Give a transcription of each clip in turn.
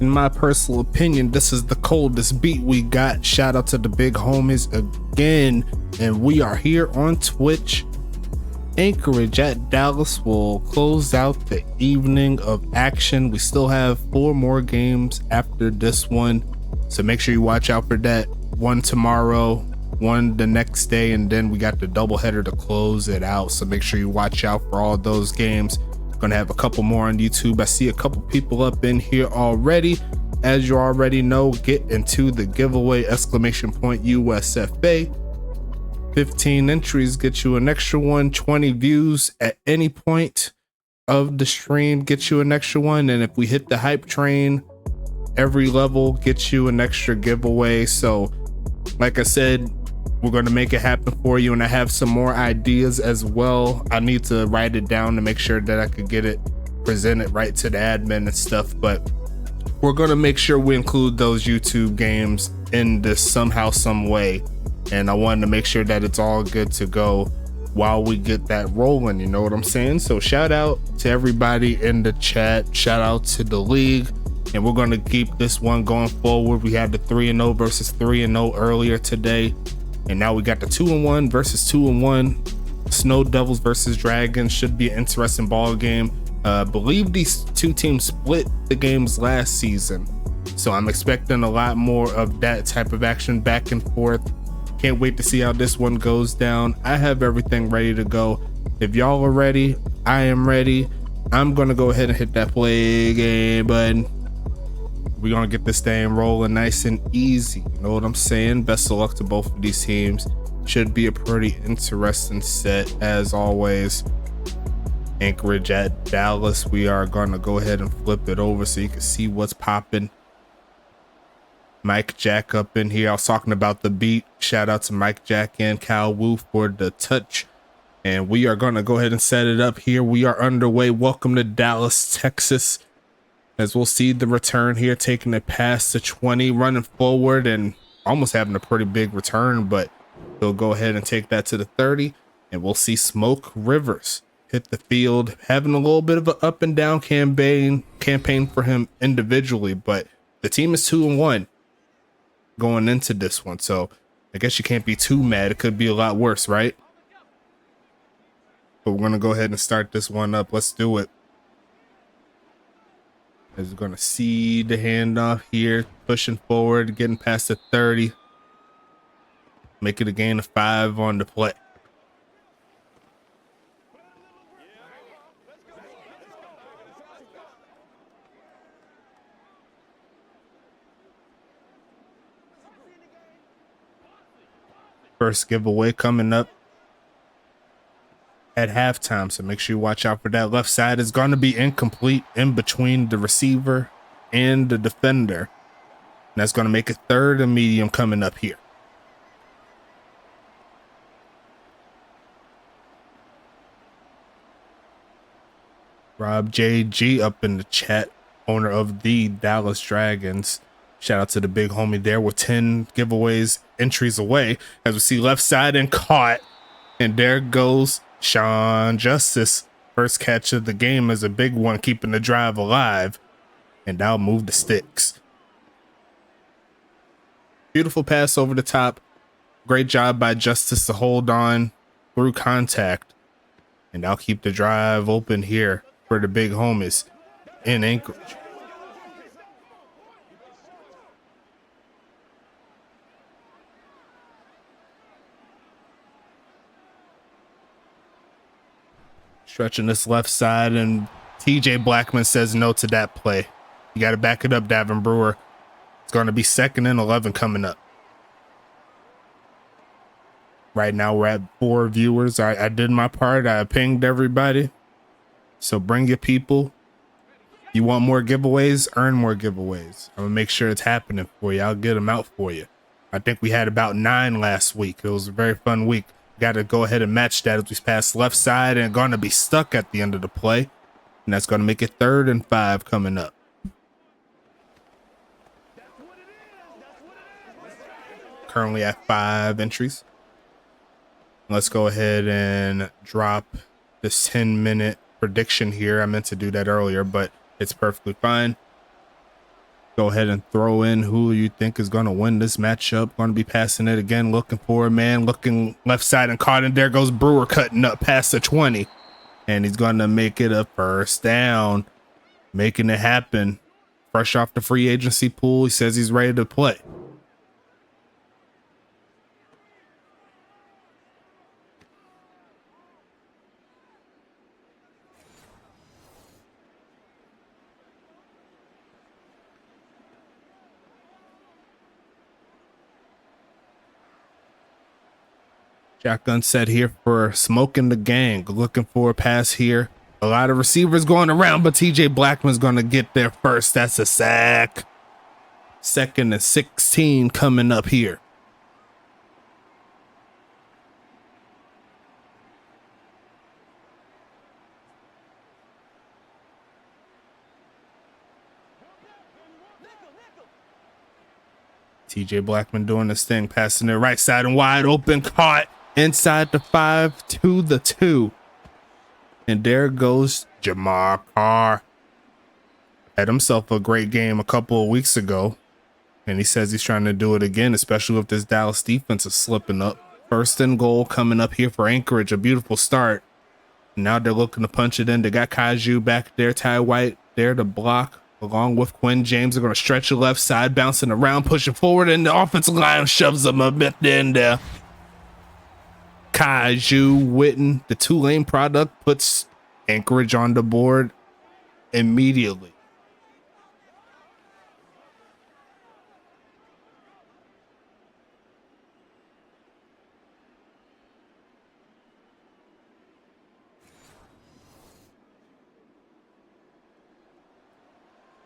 In my personal opinion, this is the coldest beat we got. Shout out to the big homies again. And we are here on Twitch. Anchorage at Dallas will close out the evening of action. We still have 4 more games after this one, so make sure you watch out for that. One tomorrow, one the next day, and then we got the doubleheader to close it out. So make sure you watch out for all those games. Gonna have a couple more on YouTube. I see a couple people up in here already. As you already know, get into the giveaway, !USFA. 15 entries get you an extra one. 20 views at any point of the stream gets you an extra one. And if we hit the hype train, every level gets you an extra giveaway. So like I said, we're going to make it happen for you. And I have some more ideas as well. I need to write it down to make sure that I could get it presented right to the admin and stuff. But we're going to make sure we include those YouTube games in this somehow, some way. And I wanted to make sure that it's all good to go while we get that rolling, you know what I'm saying? So shout out to everybody in the chat, shout out to the league, and we're going to keep this one going forward. We had the 3-0 versus 3-0 earlier today, and now we got the 2-1 versus 2-1. Snow Devils versus Dragons should be an interesting ball game. Believe these two teams split the games last season, so I'm expecting a lot more of that type of action back and forth. Can't wait to see how this one goes down. I have everything ready to go. If y'all are ready, I am ready. I'm gonna go ahead and hit that play game button. We're gonna get this thing rolling nice and easy, you know what I'm saying? Best of luck to both of these teams. Should be a pretty interesting set as always. Anchorage at Dallas. We are gonna go ahead and flip it over so you can see what's popping. Mike Jack up in here. I was talking about the beat. Shout out to Mike Jack and Cal Wu for the touch. And we are going to go ahead and set it up here. We are underway. Welcome to Dallas, Texas. As we'll see the return here, taking it past the 20, running forward and almost having a pretty big return, but he'll go ahead and take that to the 30. And we'll see Smoke Rivers hit the field, having a little bit of an up and down campaign for him individually, but the team is 2-1. Going into this one, so I guess you can't be too mad. It could be a lot worse, right? But we're gonna go ahead and start this one up. Let's do it. As we're gonna see the handoff here, pushing forward, getting past the 30, make it a gain of 5 on the play. First giveaway coming up at halftime, so make sure you watch out for that. Left side is going to be incomplete in between the receiver and the defender, and that's going to make a 3rd and medium coming up here. Rob JG up in the chat, owner of the Dallas Dragons. Shout out to the big homie there with 10 giveaways entries away. As we see left side and caught. And there goes Sean Justice. First catch of the game is a big one, keeping the drive alive. And now move the sticks. Beautiful pass over the top. Great job by Justice to hold on through contact. And I'll keep the drive open here for the big homies in Anchorage. Stretching this left side, and TJ Blackman says no to that play. You got to back it up, Davin Brewer. It's going to be 2nd and 11 coming up. Right now we're at 4 viewers. I did my part. I pinged everybody. So bring your people. You want more giveaways? Earn more giveaways. I'm going to make sure it's happening for you. I'll get them out for you. I think we had about 9 last week. It was a very fun week. Got to go ahead and match that as we pass left side and going to be stuck at the end of the play. And that's going to make it 3rd and 5 coming up. Currently at 5 entries. Let's go ahead and drop this 10-minute prediction here. I meant to do that earlier, but it's perfectly fine. Go ahead and throw in who you think is going to win this matchup. Going to be passing it again, looking for a man, looking left side and caught, and there goes Brewer cutting up past the 20. And he's going to make it a first down, making it happen. Fresh off the free agency pool, he says he's ready to play. Shotgun set here for Smoking the Gang. Looking for a pass here. A lot of receivers going around, but TJ Blackman's going to get there first. That's a sack. 2nd and 16 coming up here. TJ Blackman doing this thing, passing it right side and wide open, caught inside the 5 to the 2. And there goes Jamar Carr. Had himself a great game a couple of weeks ago. And he says he's trying to do it again, especially with this Dallas defense is slipping up. 1st and goal coming up here for Anchorage. A beautiful start. Now they're looking to punch it in. They got Kaiju back there. Ty White there to block. Along with Quinn James, they're going to stretch the left side, bouncing around, pushing forward, and the offensive line shoves them a bit in there. Kaiju Witten, the Tulane product, puts Anchorage on the board immediately.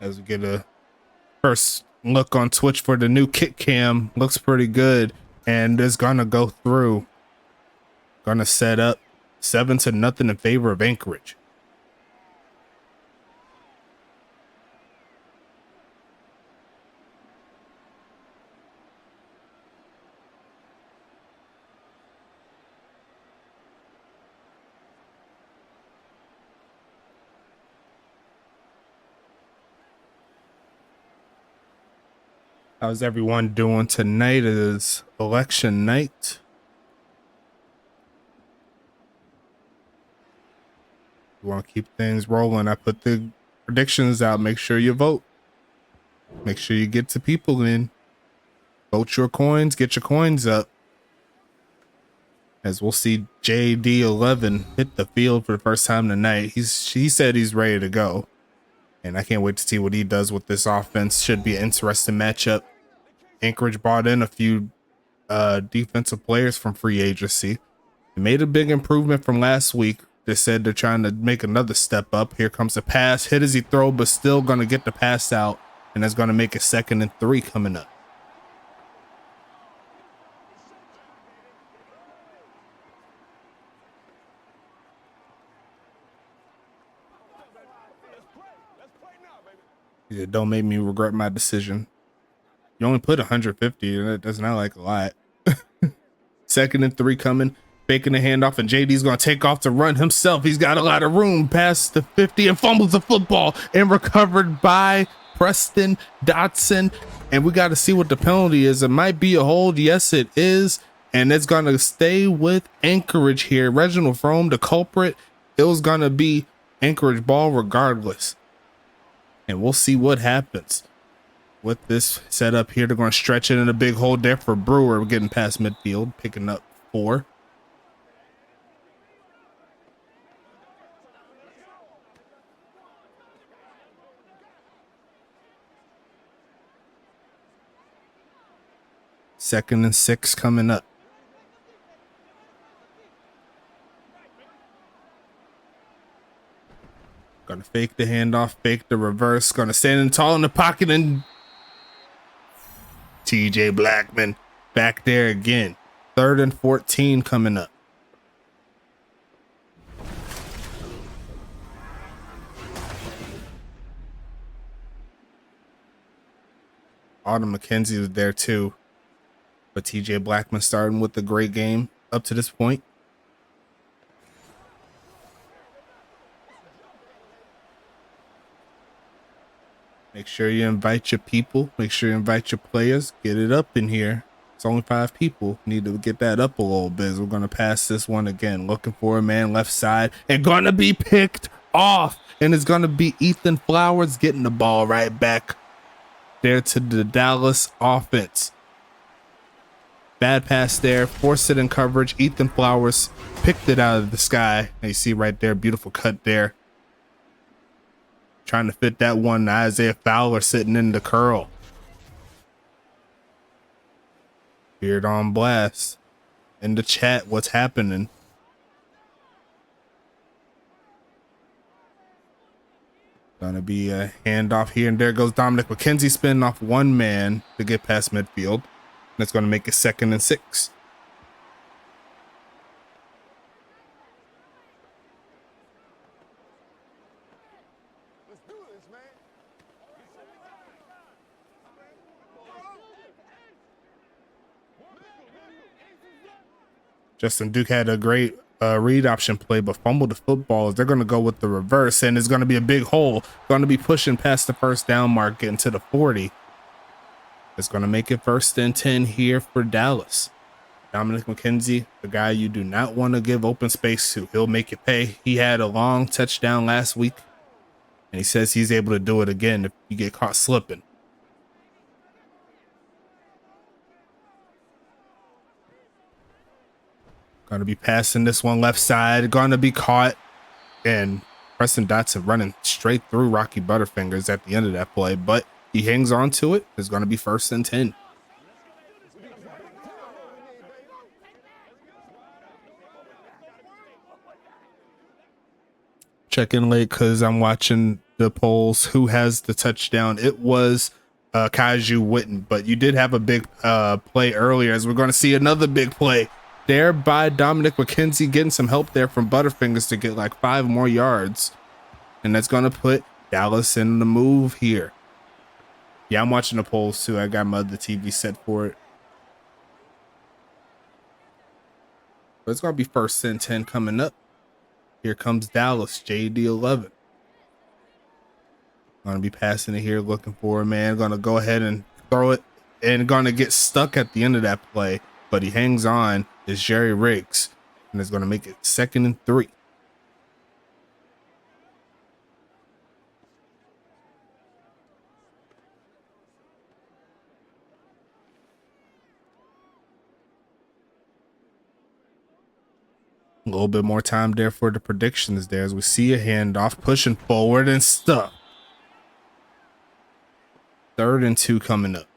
As we get a first look on Twitch for the new kick cam, looks pretty good, and is gonna go through. Gonna set up 7-0 in favor of Anchorage. How's everyone doing tonight? It is election night. You want to keep things rolling. I put the predictions out. Make sure you vote. Make sure you get to people in. Vote your coins. Get your coins up. As we'll see JD11 hit the field for the first time tonight. He said he's ready to go. And I can't wait to see what he does with this offense. Should be an interesting matchup. Anchorage brought in a few defensive players from free agency. They made a big improvement from last week. They said they're trying to make another step up. Here comes the pass. Hit as he throw, but still going to get the pass out. And that's going to make it 2nd and 3 coming up. Yeah, don't make me regret my decision. You only put 150, and that does not like a lot. 2nd and 3 coming. Faking the handoff, and JD's going to take off to run himself. He's got a lot of room past the 50 and fumbles the football and recovered by Preston Dotson. And we got to see what the penalty is. It might be a hold. Yes, it is. And it's going to stay with Anchorage here. Reginald Frome, the culprit. It was going to be Anchorage ball regardless. And we'll see what happens with this setup here. They're going to stretch it in a big hole there for Brewer. We're getting past midfield, picking up 4. Second and 6 coming up. Gonna fake the handoff, fake the reverse. Gonna stand in tall in the pocket, and TJ Blackman back there again. 3rd and 14 coming up. Autumn McKenzie was there too. But TJ Blackman starting with a great game up to this point. Make Make sure you invite your people. Make sure you invite your players. Get it up in here. It's only 5 people. Need to get that up a little bit. We're going to pass this one again. Looking for a man left side and going to be picked off. And it's going to be Ethan Flowers getting the ball right back there to the Dallas offense. Bad pass there. Forced it in coverage. Ethan Flowers picked it out of the sky. And you see right there, beautiful cut there. Trying to fit that one to Isaiah Fowler sitting in the curl. Beard on blast. In the chat, what's happening? Gonna be a handoff here, and there goes Dominic McKenzie spinning off one man to get past midfield. That's gonna make it 2nd and 6. Justin Duke had a great read option play, but fumbled the football. They're going to go with the reverse, and it's going to be a big hole. Going to be pushing past the first down mark, getting to the 40. It's going to make it 1st and 10 here for Dallas. Dominic McKenzie, the guy you do not want to give open space to. He'll make you pay. He had a long touchdown last week, and he says he's able to do it again if you get caught slipping. Going to be passing this one left side. Going to be caught. And Preston Dotson running straight through Rocky Butterfingers at the end of that play. But he hangs on to it. It's going to be 1st and 10. Check in late because I'm watching the polls. Who has the touchdown? It was Kaiju Witten. But you did have a big play earlier, as we're going to see another big play there by Dominic McKenzie, getting some help there from Butterfingers to get like 5 more yards. And that's going to put Dallas in the move here. Yeah, I'm watching the polls too. I got my other TV set for it. But it's going to be 1st and 10 coming up. Here comes Dallas, JD11. Going to be passing it here, looking for a man. Going to go ahead and throw it, and going to get stuck at the end of that play. But he hangs on. Is Jerry Riggs, and it's going to make it 2nd and 3. A little bit more time there for the predictions there, as we see a handoff pushing forward and stuff. 3rd and 2 coming up.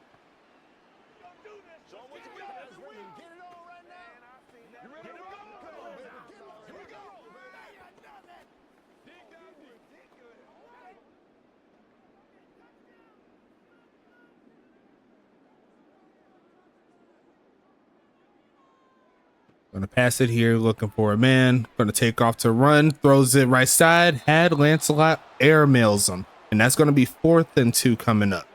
Going to pass it here, looking for a man. Going to take off to run, throws it right side. Had Lancelot airmails him, and that's going to be 4th and 2 coming up.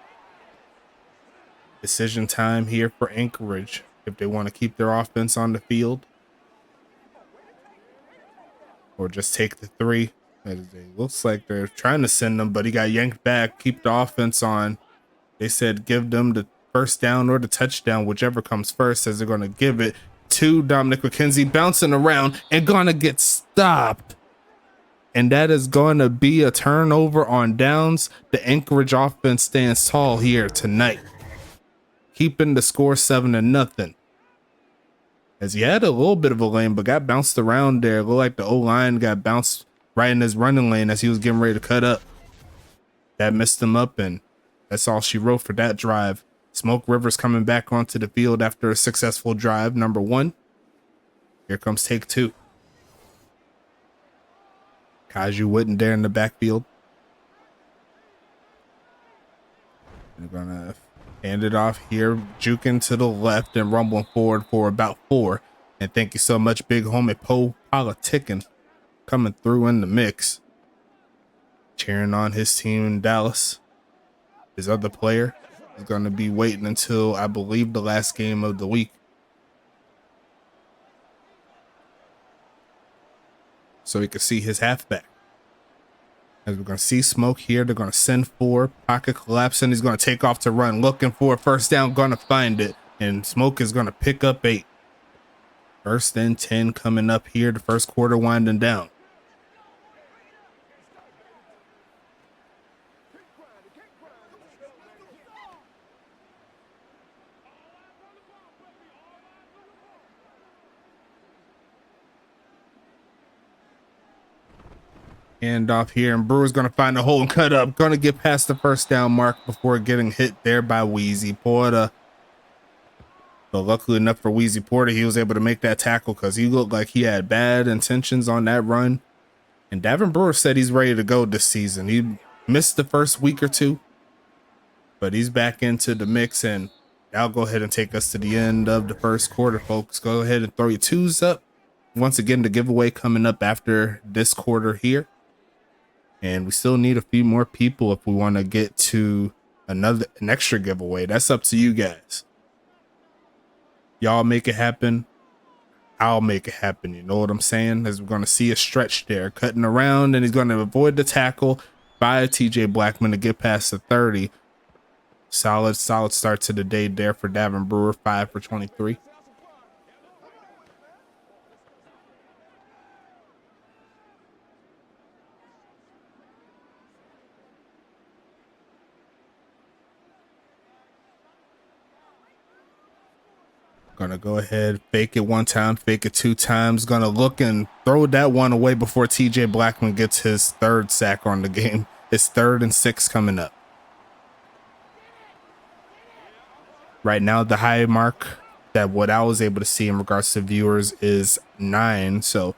Decision time here for Anchorage if they want to keep their offense on the field or just take the 3. It looks like they're trying to send them, but he got yanked back. Keep the offense on. They said give them the 1st down or the touchdown, whichever comes first, as they're going to give it to Dominic McKenzie, bouncing around and gonna get stopped. And that is going to be a turnover on downs. The Anchorage offense stands tall here tonight, keeping the score 7-0. As he had a little bit of a lane, but got bounced around there. It looked like the O-line got bounced right in his running lane as he was getting ready to cut up. That missed him up, and that's all she wrote for that drive. Smoke Rivers coming back onto the field after a successful drive, number 1. Here comes take 2. Kaiju Witten there in the backfield. They're gonna hand it off here, juking to the left and rumbling forward for about 4. And thank you so much, big homie Poe Politicking, coming through in the mix, cheering on his team in Dallas. His other player is going to be waiting until, I believe, the last game of the week, so he could see his halfback. As we're going to see Smoke here. They're going to send four. Pocket collapsing. He's going to take off to run. Looking for a first down. Going to find it. And Smoke is going to pick up 8. First and 10 coming up here. The first quarter winding down. Hand off here, and Brewer's going to find a hole and cut up. Going to get past the first down mark before getting hit there by Wheezy Porter. But luckily enough for Wheezy Porter, he was able to make that tackle because he looked like he had bad intentions on that run. And Davin Brewer said he's ready to go this season. He missed the first week or two, but he's back into the mix, and that'll go ahead and take us to the end of the first quarter, folks. Go ahead and throw your twos up. Once again, the giveaway coming up after this quarter here. And we still need a few more people if we want to get to an extra giveaway. That's up to you guys. Y'all make it happen. I'll make it happen. You know what I'm saying? As we're going to see a stretch there, cutting around, and he's going to avoid the tackle by TJ Blackman to get past the 30. Solid start to the day there for Davin Brewer. 5 for 23. Gonna go ahead, fake it one time, fake it 2 times. Gonna look and throw that one away before TJ Blackman gets his 3rd sack on the game. It's 3rd and 6 coming up. Right now, the high mark that what I was able to see in regards to viewers is 9. So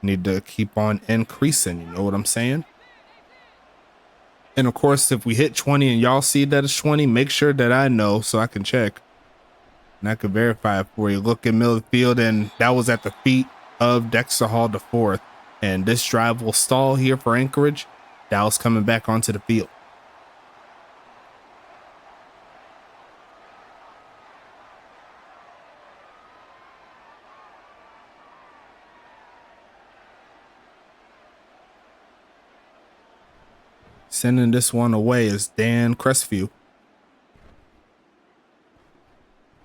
need to keep on increasing. You know what I'm saying? And of course, if we hit 20 and y'all see that it's 20, make sure that I know so I can check. And I could verify it for you. Look in middle of the field, and that was at the feet of Dexter Hall the 4th. And this drive will stall here for Anchorage. Dallas coming back onto the field. Sending this one away is Dan Crestview.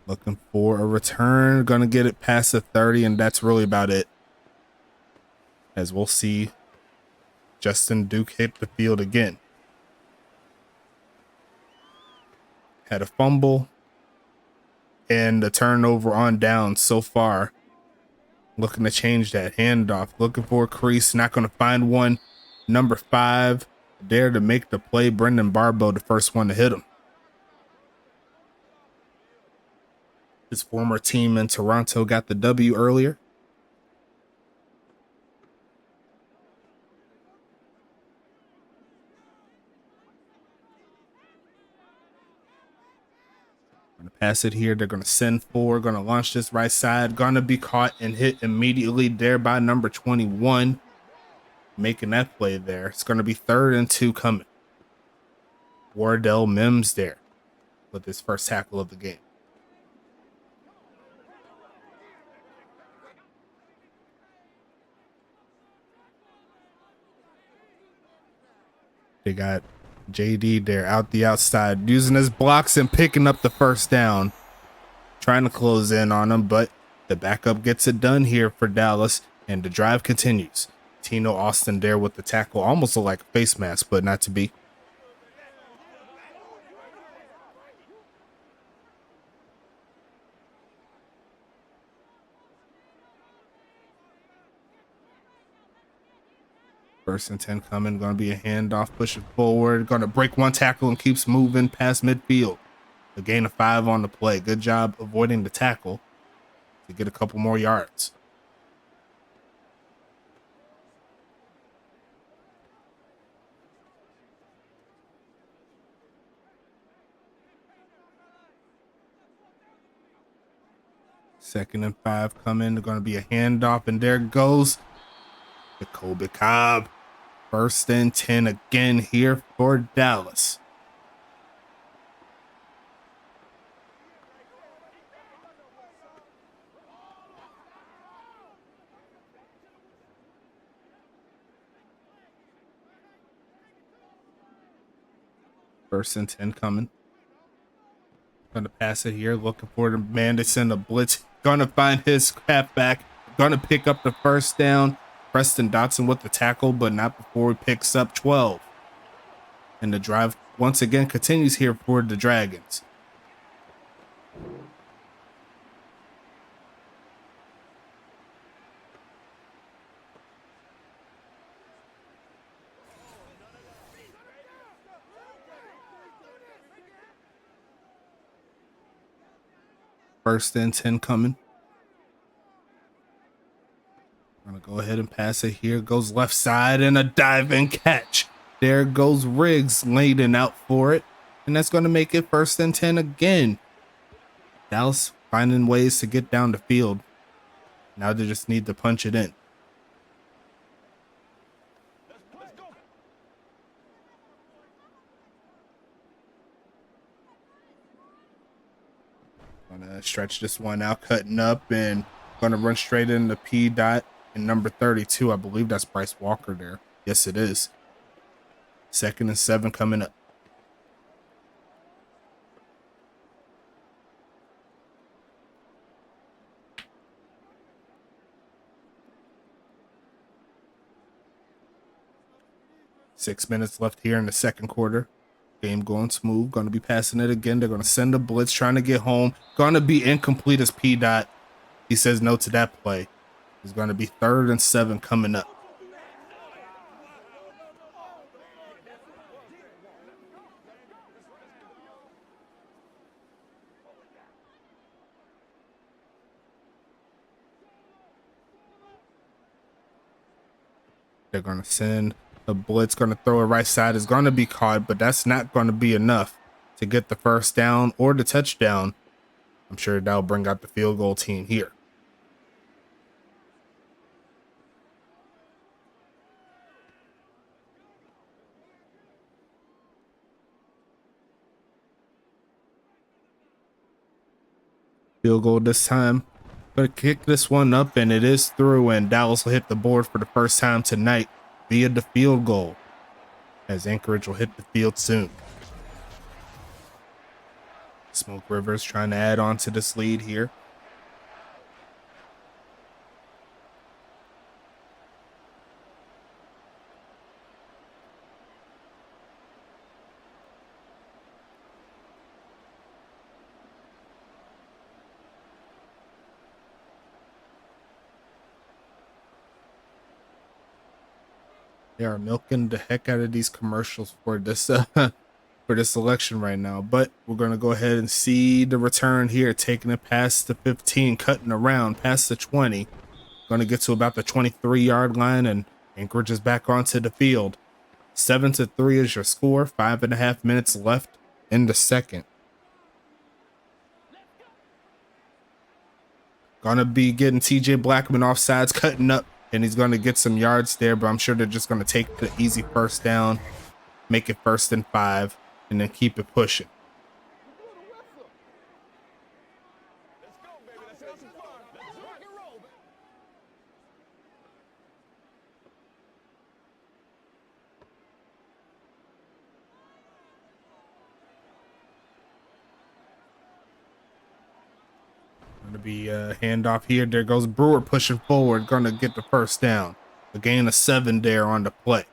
Looking for a return. Gonna get it past the 30, and that's really about it. As we'll see Justin Duke hit the field again. Had a fumble and a turnover on down so far. Looking to change that handoff. Looking for a crease. Not going to find one. Number 5 there to make the play. Brendan Barbeau, the first one to hit him. His former team in Toronto got the W earlier. Going to pass it here. They're going to send 4. Going to launch this right side. Going to be caught and hit immediately there by number 21. Making that play there. It's going to be 3rd and 2 coming. Wardell Mims there with his first tackle of the game. They got JD there out the outside, using his blocks and picking up the first down. Trying to close in on him, but the backup gets it done here for Dallas, and the drive continues. Tino Austin there with the tackle. Almost look like a face mask, but not to be. First and 10 coming. Going to be a handoff, pushing forward. Going to break one tackle and keeps moving past midfield. A gain of 5 on the play. Good job avoiding the tackle to get a couple more yards. Second and 5 coming. They're going to be a handoff, and there goes Jacoby Cobb. First and 10 again here for Dallas. First and 10 coming. Gonna pass it here, looking for the man to send a blitz. Gonna find his halfback. Gonna pick up the first down. Preston Dotson with the tackle, but not before he picks up 12. And the drive once again continues here for the Dragons. First and 10 coming. Gonna go ahead and pass it here. Goes left side and a diving catch. There goes Riggs laying out for it. And that's going to make it first and 10 again. Dallas finding ways to get down the field. Now they just need to punch it in. Gonna stretch this one out, cutting up, and gonna run straight into P. Dot and number 32. I believe that's Bryce Walker there. Yes, it is. Second and 7 coming up. Six minutes left here in the second quarter. Game going smooth. Going to be passing it again. They're going to send a blitz, trying to get home. Going to be incomplete as P. Dot. He says no to that play. It's going to be 3rd and 7 coming up. They're going to send a blitz, going to throw it right side. Is going to be caught, but that's not going to be enough to get the first down or the touchdown. I'm sure that'll bring out the field goal team here. Field goal this time. But kick this one up, and it is through, and Dallas will hit the board for the first time tonight via the field goal, as Anchorage will hit the field soon. Smoke Rivers trying to add on to this lead here. They are milking the heck out of these commercials for this for this election right now, but we're going to go ahead and see the return here, taking it past the 15, cutting around past the 20. Going to get to about the 23-yard line, and Anchorage is back onto the field. 7-3 is your score. 5.5 minutes left in the second. Gonna be getting TJ Blackman off sides, cutting up, and he's gonna get some yards there, but I'm sure they're just gonna take the easy first down, make it 1st and 5, and then keep it pushing. Gonna be a handoff here. There goes Brewer pushing forward, gonna get the first down. A gain of 7 there on the play.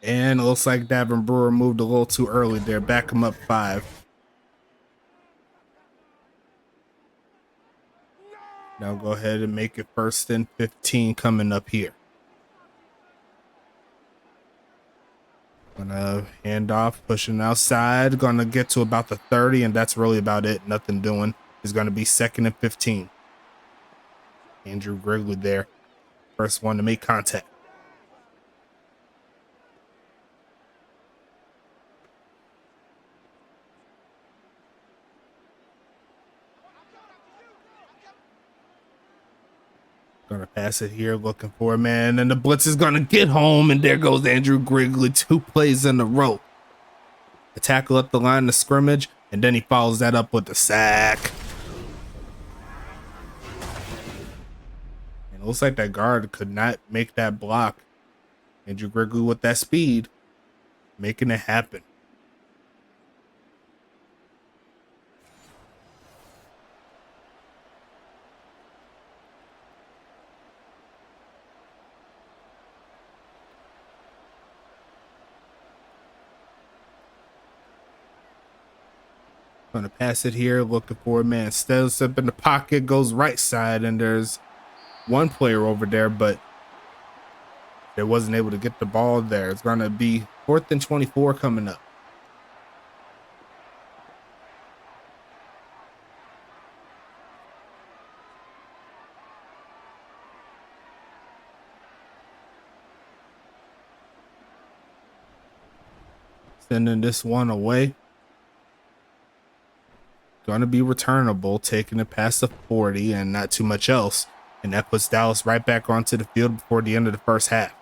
And it looks like Davin Brewer moved a little too early there. Back him up 5. Now go ahead and make it 1st and 15 coming up here. Gonna hand off, pushing outside. Gonna get to about the 30, and that's really about it. Nothing doing. It's gonna be 2nd and 15. Andrew Grigley there. First one to make contact. Gonna pass it here, looking for a man, and the blitz is gonna get home, and there goes Andrew Grigley, 2 plays in a row. A tackle up the line of scrimmage, and then he follows that up with the sack. And it looks like that guard could not make that block. Andrew Grigley with that speed, making it happen. Gonna pass it here, looking for a man. Steps up in the pocket, goes right side, and there's one player over there, but they wasn't able to get the ball there. It's gonna be 4th and 24 coming up. Sending this one away. Going to be returnable, taking it past the 40 and not too much else. And that puts Dallas right back onto the field before the end of the first half.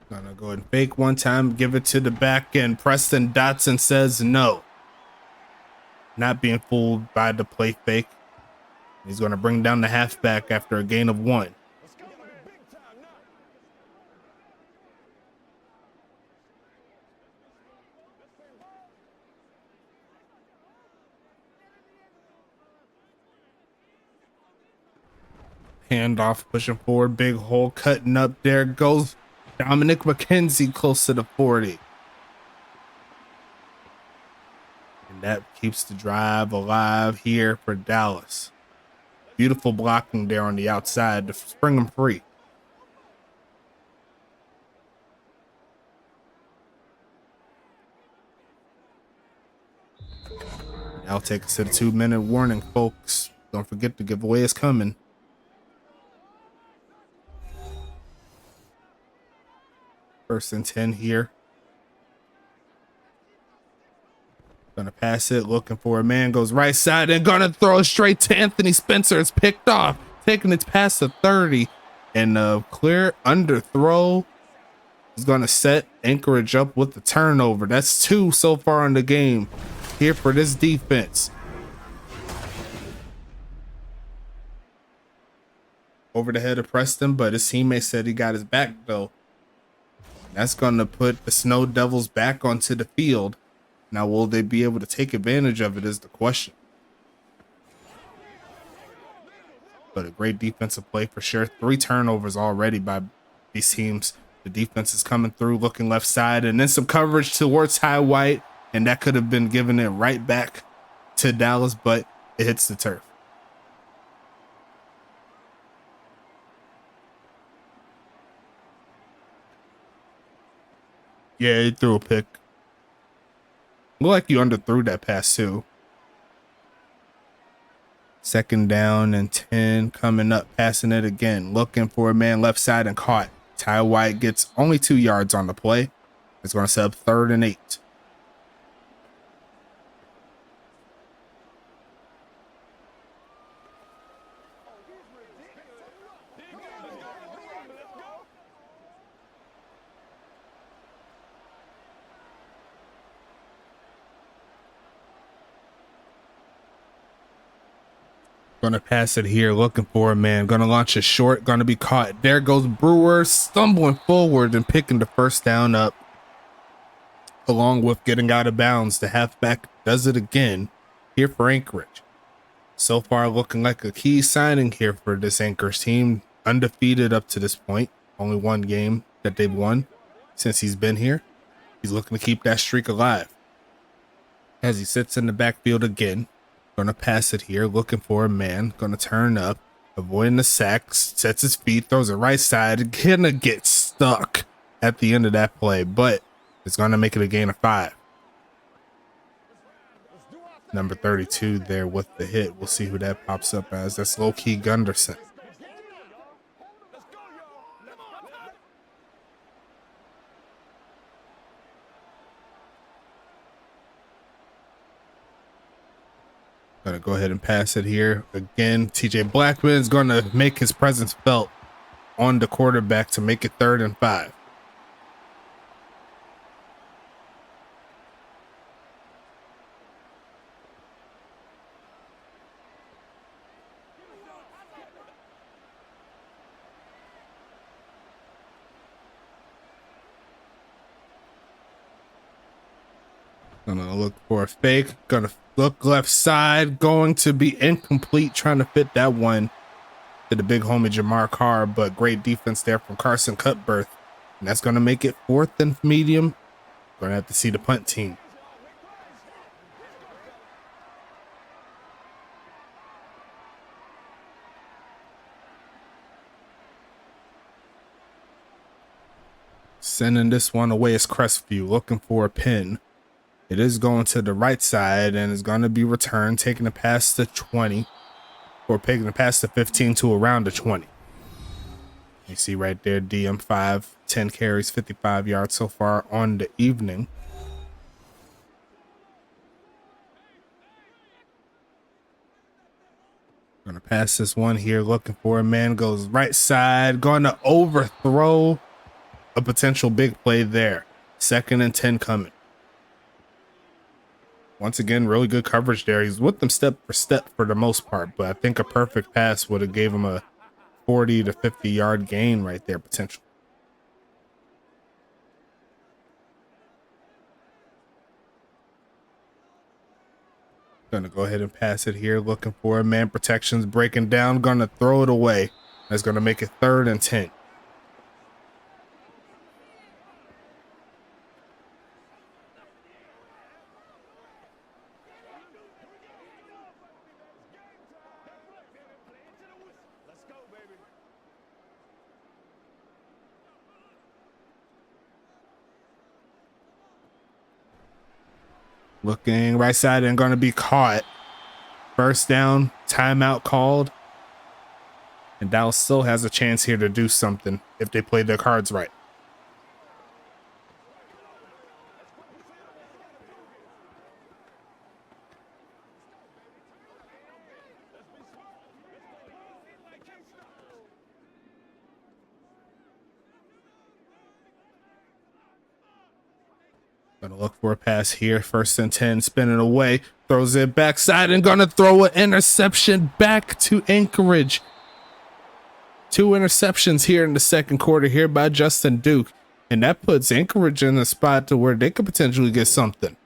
Gonna go ahead and fake one time, give it to the back end. Preston Dotson says no. Not being fooled by the play fake. He's going to bring down the halfback after a gain of 1. Handoff, pushing forward, big hole, cutting up. There goes Dominic McKenzie close to the 40. And that keeps the drive alive here for Dallas. Beautiful blocking there on the outside to spring them free. I'll take us to the 2-minute warning, folks. Don't forget the giveaway is coming. First and 10 here. Gonna pass it, looking for a man, goes right side and gonna throw it straight to Anthony Spencer. It's picked off, taking it past the 30, and a clear underthrow is gonna set Anchorage up with the turnover. That's 2 so far in the game here for this defense. Over the head of Preston, but his teammate said he got his back though. That's gonna put the Snow Devils back onto the field. Now, will they be able to take advantage of it is the question. But a great defensive play for sure. 3 turnovers already by these teams. The defense is coming through, looking left side, and then some coverage towards Ty White, and that could have been given it right back to Dallas, but it hits the turf. Yeah, he threw a pick. Looked like you underthrew that pass too. 2nd down and 10 coming up, passing it again, looking for a man left side and caught. Ty White gets only 2 yards on the play. It's going to set up 3rd and 8. Gonna pass it here, looking for a man. Gonna launch it short, gonna be caught. There goes Brewer, stumbling forward and picking the first down up, along with getting out of bounds. The halfback does it again here for Anchorage. So far, looking like a key signing here for this Anchorage team. Undefeated up to this point. Only 1 game that they've won since he's been here. He's looking to keep that streak alive. As he sits in the backfield again. Gonna pass it here, looking for a man. Gonna turn up, avoiding the sacks, sets his feet, throws it right side. Gonna get stuck at the end of that play, but it's gonna make it a gain of 5. Number 32 there with the hit. We'll see who that pops up as. That's low-key Gunderson. Gonna go ahead and pass it here again. TJ Blackman is gonna make his presence felt on the quarterback to make it 3rd and 5. Gonna look for a fake. Gonna look left side. Going to be incomplete. Trying to fit that one to the big homie Jamar Carr, but great defense there from Carson Cutbirth. And that's gonna make it 4th and medium. Gonna have to see the punt team. Sending this one away is Crestview, looking for a pin. It is going to the right side and is going to be returned, taking the pass to 20, or taking the pass to 15 to around the 20. You see right there, DM5, 10 carries, 55 yards so far on the evening. Gonna pass this one here, looking for a man, goes right side, going to overthrow a potential big play there. 2nd and 10 coming. Once again, really good coverage there. He's with them step for step for the most part, but I think a perfect pass would have gave him a 40 to 50 yard gain right there potential. Gonna go ahead and pass it here, looking for a man. Protections breaking down, gonna throw it away. That's gonna make it 3rd and 10. Looking right side and going to be caught. 1st down, timeout called. And Dallas still has a chance here to do something if they play their cards right. Gonna look for a pass here. 1st and 10, spinning away, throws it backside and gonna throw an interception back to Anchorage. 2 interceptions here in the 2nd quarter here by Justin Duke. And that puts Anchorage in a spot to where they could potentially get something.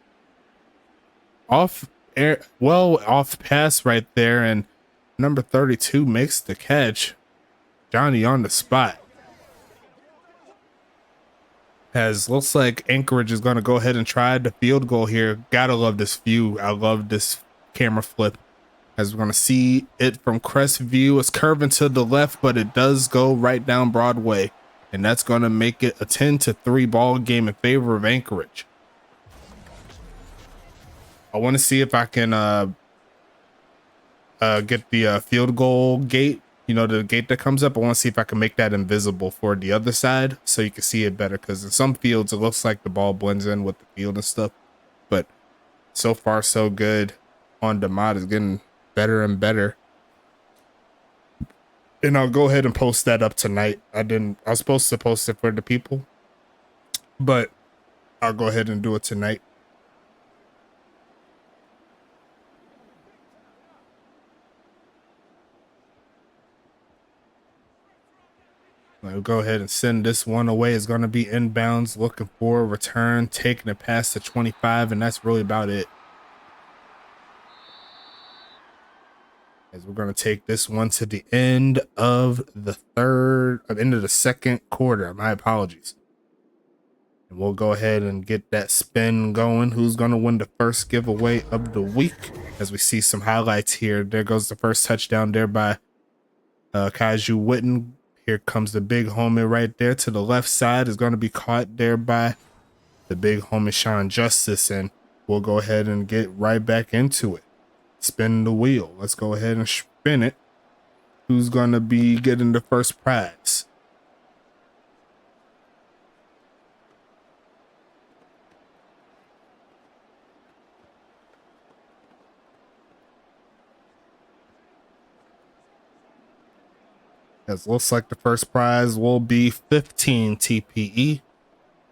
Off pass right there, and number 32 makes the catch. Johnny on the spot. Looks like Anchorage is going to go ahead and try the field goal here. Gotta love this view. I love this camera flip, as we're going to see it from Crestview. It's curving to the left, but it does go right down Broadway, and that's going to make it a 10-3 ball game in favor of Anchorage. I want to see if I can get the field goal gate. You know, the gate that comes up, I want to see if I can make that invisible for the other side so you can see it better, because in some fields it looks like the ball blends in with the field and stuff, but so far so good. On the mod is getting better and better, and I'll go ahead and post that up tonight. I was supposed to post it for the people, but I'll go ahead and do it tonight. I'll go ahead and send this one away. It's going to be inbounds, looking for a return, taking a pass to 25, and that's really about it. As we're going to take this one to the end of the 2nd quarter. My apologies. And we'll go ahead and get that spin going. Who's going to win the first giveaway of the week? As we see some highlights here. There goes the first touchdown there by Kaiju Witten. Here comes the big homie right there to the left side. Is going to be caught there by the big homie Sean Justice, and we'll go ahead and get right back into it. Spin the wheel. Let's go ahead and spin it. Who's going to be getting the first prize? It looks like the first prize will be 15 TPE.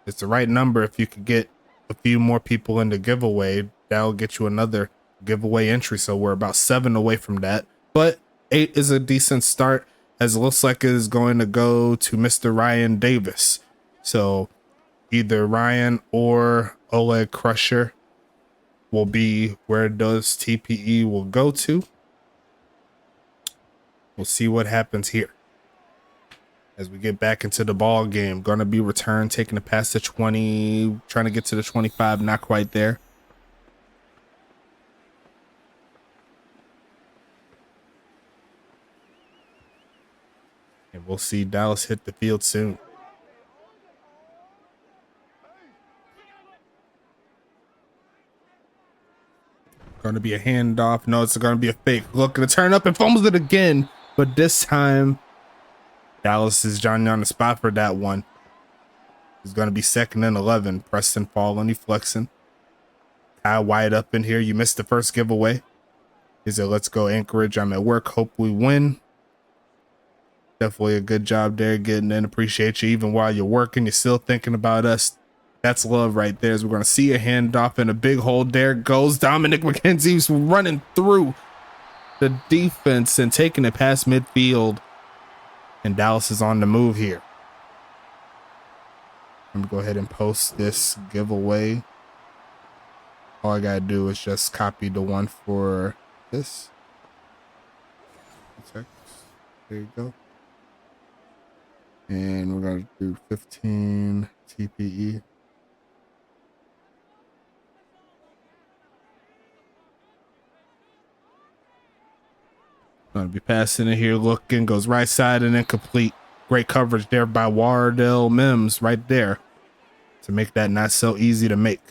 It's the right number. If you could get a few more people in the giveaway, that'll get you another giveaway entry. So we're about 7 away from that, but 8 is a decent start, as it looks like it is going to go to Mr. Ryan Davis. So either Ryan or Oleg Crusher will be where those TPE will go to. We'll see what happens here as we get back into the ball game. Gonna be returned, taking the pass to 20, trying to get to the 25, not quite there. And we'll see Dallas hit the field soon. Going to be a handoff. No, it's going to be a fake. Looking to turn up and fumbles it again. But this time, Dallas is Johnny on the spot for that one. It's going to be 2nd and 11. Preston falling, he flexing. Kyle wide up in here. You missed the first giveaway. He said, let's go Anchorage. I'm at work. Hope we win. Definitely a good job there getting in. Appreciate you. Even while you're working, you're still thinking about us. That's love right there. As we're going to see a handoff in a big hole. There goes Dominic McKenzie's running through the defense and taking it past midfield. And Dallas is on the move here. Let me go ahead and post this giveaway. All I got to do is just copy the one for this. There you go. And we're going to do 15 TPE. Going to be passing it here, looking, goes right side and incomplete. Great coverage there by Wardell Mims right there to make that not so easy to make.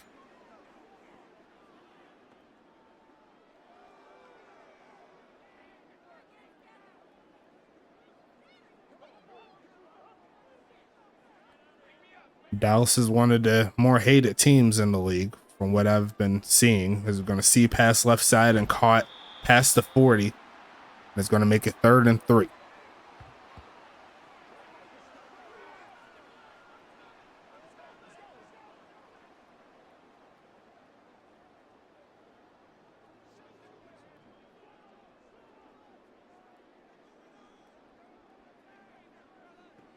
Dallas is one of the more hated teams in the league from what I've been seeing. As we're going to see pass left side and caught past the 40. It's going to make it 3rd and 3.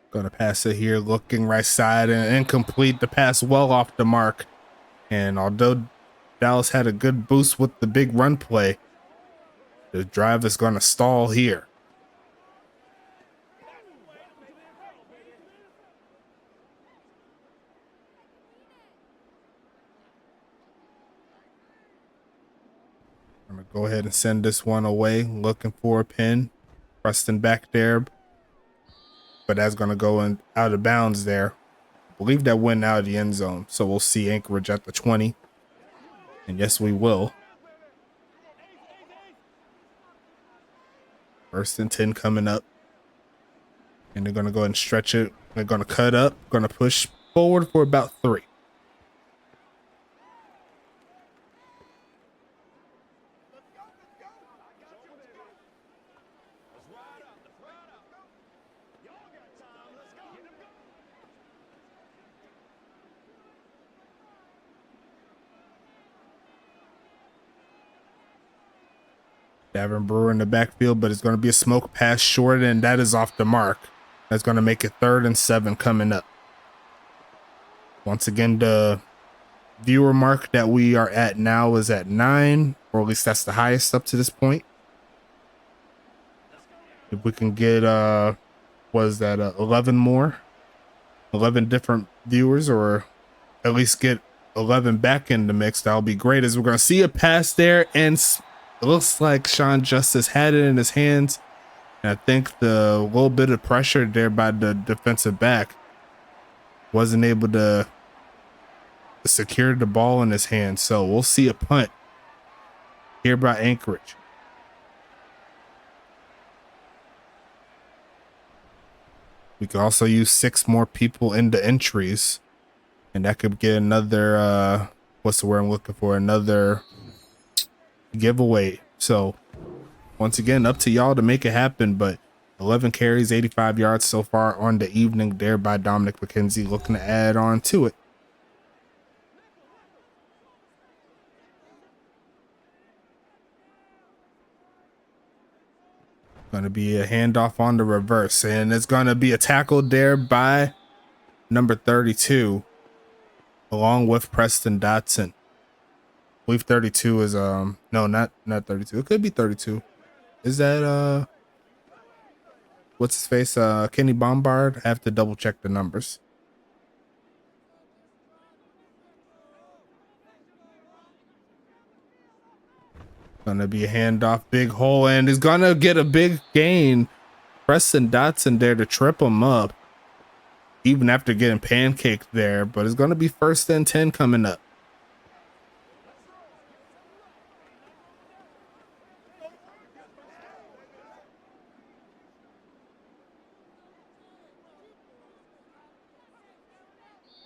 Going to pass it here, looking right side and incomplete. The pass well off the mark. And although Dallas had a good boost with the big run play, the drive is going to stall here. I'm going to go ahead and send this one away. Looking for a pin. Preston back there. But that's going to go in out of bounds there. I believe that went out of the end zone. So we'll see Anchorage at the 20. And yes, we will. 1st and 10 coming up. And they're going to go ahead and stretch it. They're going to cut up. Going to push forward for about 3. Davin Brewer in the backfield, but it's going to be a smoke pass short, and that is off the mark. That's going to make it 3rd and 7 coming up. Once again, the viewer mark that we are at now is at 9, or at least that's the highest up to this point. If we can get, was that 11 more? 11 different viewers, or at least get 11 back in the mix, that'll be great. As we're going to see a pass there, and it looks like Sean Justice had it in his hands. And I think the little bit of pressure there by the defensive back wasn't able to secure the ball in his hands. So we'll see a punt here by Anchorage. We can also use 6 more people in the entries. And that could get another, what's the word I'm looking for? Another giveaway. So once again, up to y'all to make it happen, but 11 carries, 85 yards so far on the evening there by Dominic McKenzie, looking to add on to it. Going to be a handoff on the reverse, and it's going to be a tackle there by number 32, along with Preston Dotson. I believe 32 is no, not 32. It could be 32. Is that what's his face? Kenny Bombard? I have to double check the numbers. Gonna be a handoff, big hole, and he's gonna get a big gain. Preston Dotson there to trip him up, even after getting pancaked there, but it's gonna be 1st and 10 coming up.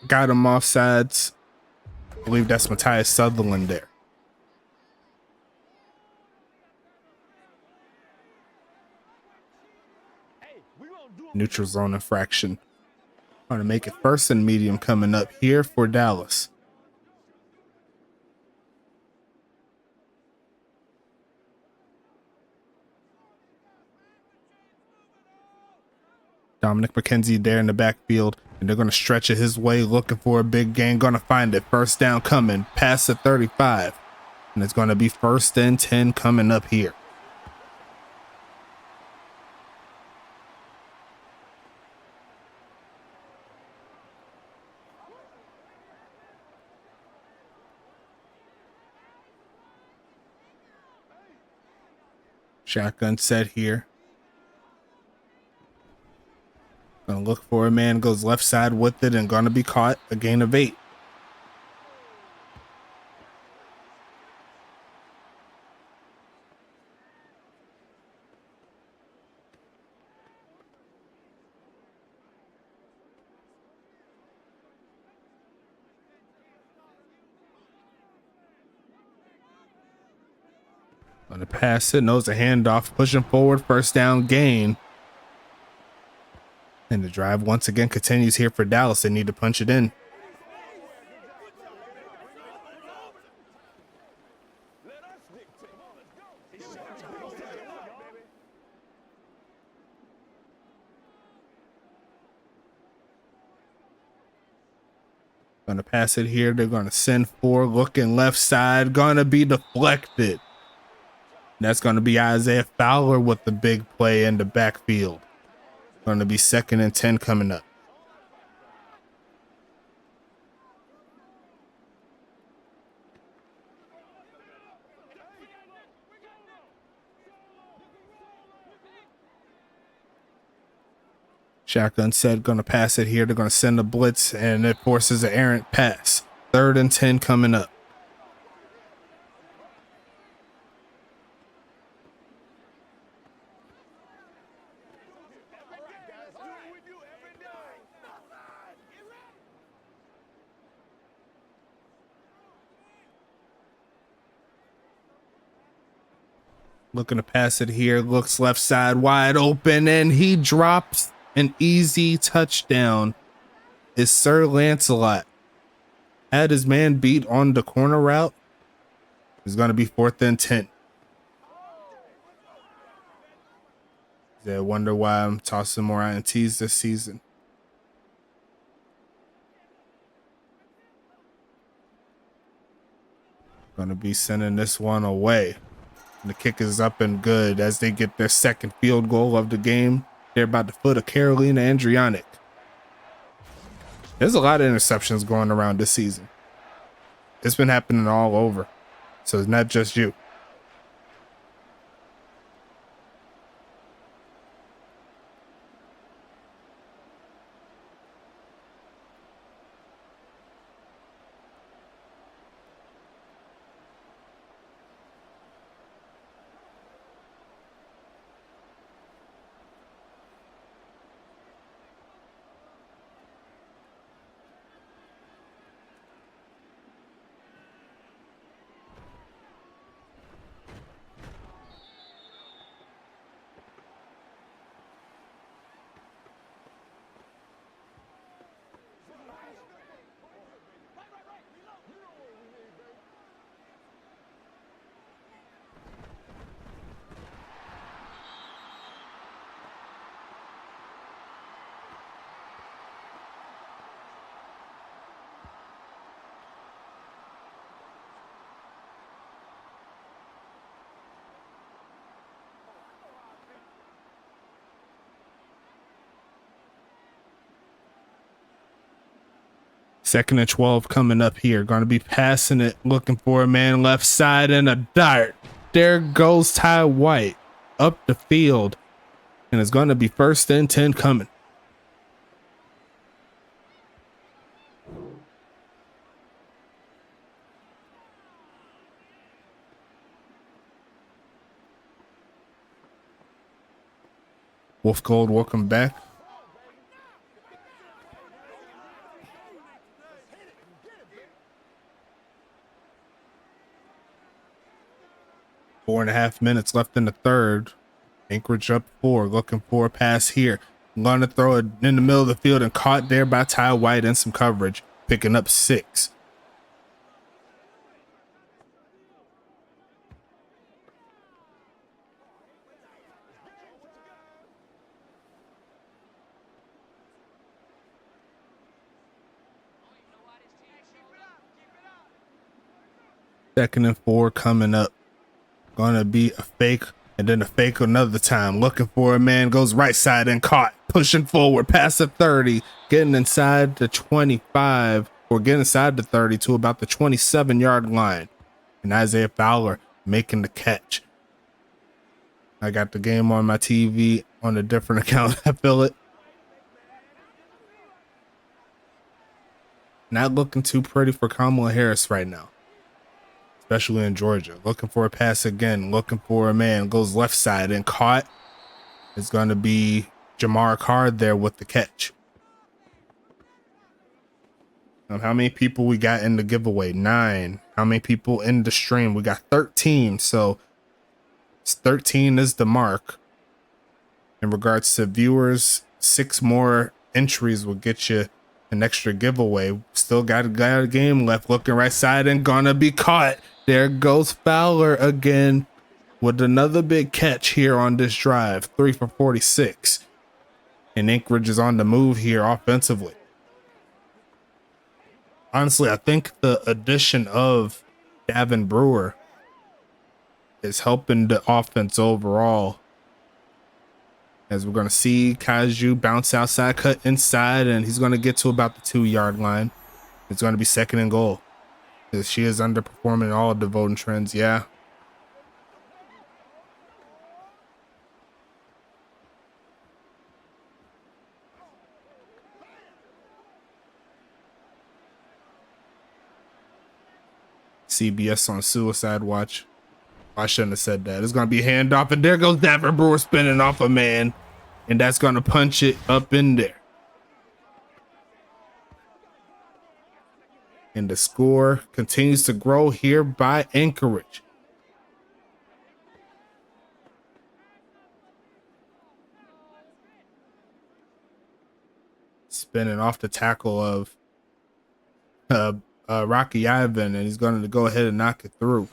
Got him offsides. I believe that's Matthias Sutherland there. Neutral zone infraction. Trying to make it 1st and medium coming up here for Dallas. Dominic McKenzie there in the backfield, and they're going to stretch it his way, looking for a big gain. Going to find it. 1st down coming, past the 35, and it's going to be 1st and 10 coming up here. Shotgun set here. Gonna look for a man, goes left side with it, and gonna be caught. A gain of 8. Gonna pass it, knows a handoff, pushing forward, 1st down gain. And the drive once again continues here for Dallas. They need to punch it in. Gonna pass it here. They're gonna send 4, looking left side, gonna be deflected. That's gonna be Isaiah Fowler with the big play in the backfield. Gonna be 2nd and 10 coming up. Shotgun set, gonna pass it here. They're gonna send a blitz, and it forces an errant pass. 3rd and 10 coming up. Looking to pass it here, looks left side wide open, and he drops an easy touchdown. Is Sir Lancelot. Had his man beat on the corner route. It's going to be 4th and 10. I wonder why I'm tossing more INTs this season. Going to be sending this one away. And the kick is up and good as they get their 2nd field goal of the game. They're about to foot of Carolina Andrianic. There's a lot of interceptions going around this season. It's been happening all over. So it's not just you. Second and 12 coming up here. Going to be passing it, looking for a man left side and a dart. There goes Ty White up the field. And it's going to be first and 10 coming. Wolf Gold, welcome back. Four and a half minutes left in the third. Anchorage up 4, looking for a pass here. Going to throw it in the middle of the field and caught there by Ty White in some coverage, picking up 6. Second and 4 coming up. Gonna be a fake and then a fake another time. Looking for a man, goes right side and caught. Pushing forward past the 30, getting inside the 25 or getting inside the 30 to about the 27-yard line. And Isaiah Fowler making the catch. I got the game on my TV on a different account. I feel it. Not looking too pretty for Kamala Harris right now, especially in Georgia. Looking for a pass again, looking for a man, goes left side and caught. It's going to be Jamar Card there with the catch. How many people we got in the giveaway? 9. How many people in the stream? We got 13. So 13 is the mark. In regards to viewers, 6 more entries will get you an extra giveaway. Still got a game left. Looking right side and gonna be caught. There goes Fowler again with another big catch here on this drive. 3 for 46. And Anchorage is on the move here offensively. Honestly, I think the addition of Davin Brewer is helping the offense overall. As we're going to see Kaju bounce outside, cut inside, and he's going to get to about the 2-yard line. It's going to be second and goal. She is underperforming all of the voting trends. Yeah. CBS on suicide watch. I shouldn't have said that. It's going to be a handoff, and there goes Davin Brewer spinning off a man, and that's going to punch it up in there. And the score continues to grow here by Anchorage. Spinning off the tackle of Rocky Ivan, and he's going to go ahead and knock it through.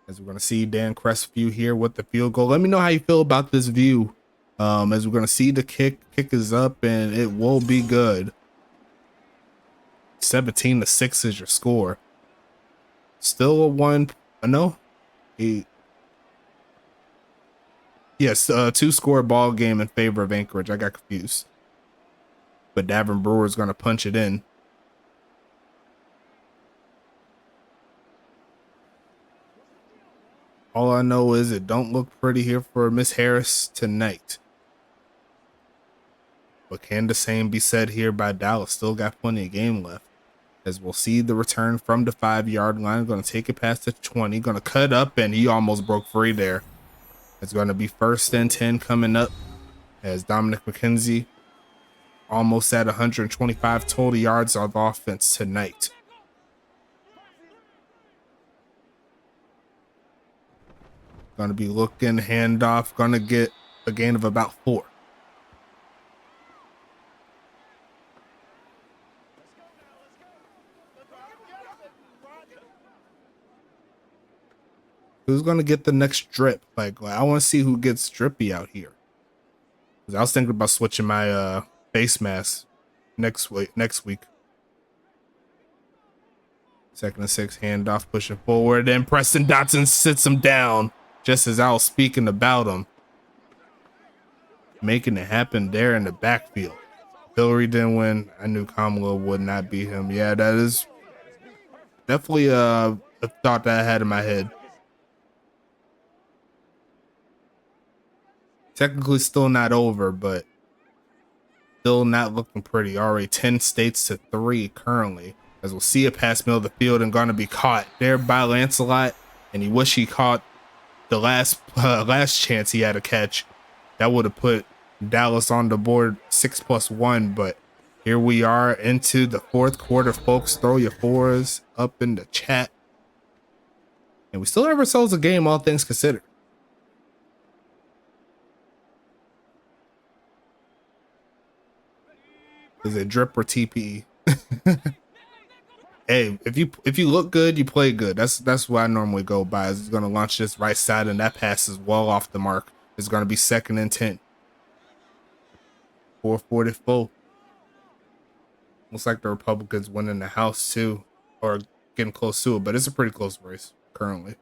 As we're going to see Dan Crestview here with the field goal. Let me know how you feel about this view. As we're going to see the kick is up, and it will be good. 17-6 is your score. Still a 1. No, yes, 2-score ball game in favor of Anchorage. I got confused. But Davin Brewer is going to punch it in. All I know is it don't look pretty here for Miss Harris tonight. But can the same be said here by Dallas? Still got plenty of game left. As we'll see the return from the 5-yard line. Going to take it past the 20. Going to cut up, and he almost broke free there. It's going to be first and 10 coming up. As Dominic McKenzie almost at 125 total yards of offense tonight. Going to be looking, handoff, going to get a gain of about 4. Who's going to get the next strip? Like, I want to see who gets strippy out here. Because I was thinking about switching my face mask next week. Second and 6, handoff, pushing forward, and Preston Dotson sits him down. Just as I was speaking about him, making it happen there in the backfield. Hillary didn't win. I knew Kamala would not beat him. Yeah, that is definitely a thought that I had in my head. Technically still not over, but still not looking pretty. Already 10 states to 3 currently. As we'll see a pass middle of the field and gonna be caught there by Lancelot. And he wish he caught the last chance he had to catch. That would have put Dallas on the board 6+1, but here we are into the fourth quarter, folks. Throw your fours up in the chat. And we still have ourselves a game, all things considered. Is it drip or TPE? Hey, if you look good, you play good. That's what I normally go by. It's gonna launch this right side, and that pass is well off the mark. It's gonna be 2nd and 10. 444. Looks like the Republicans winning the House too, or getting close to it, but it's a pretty close race currently.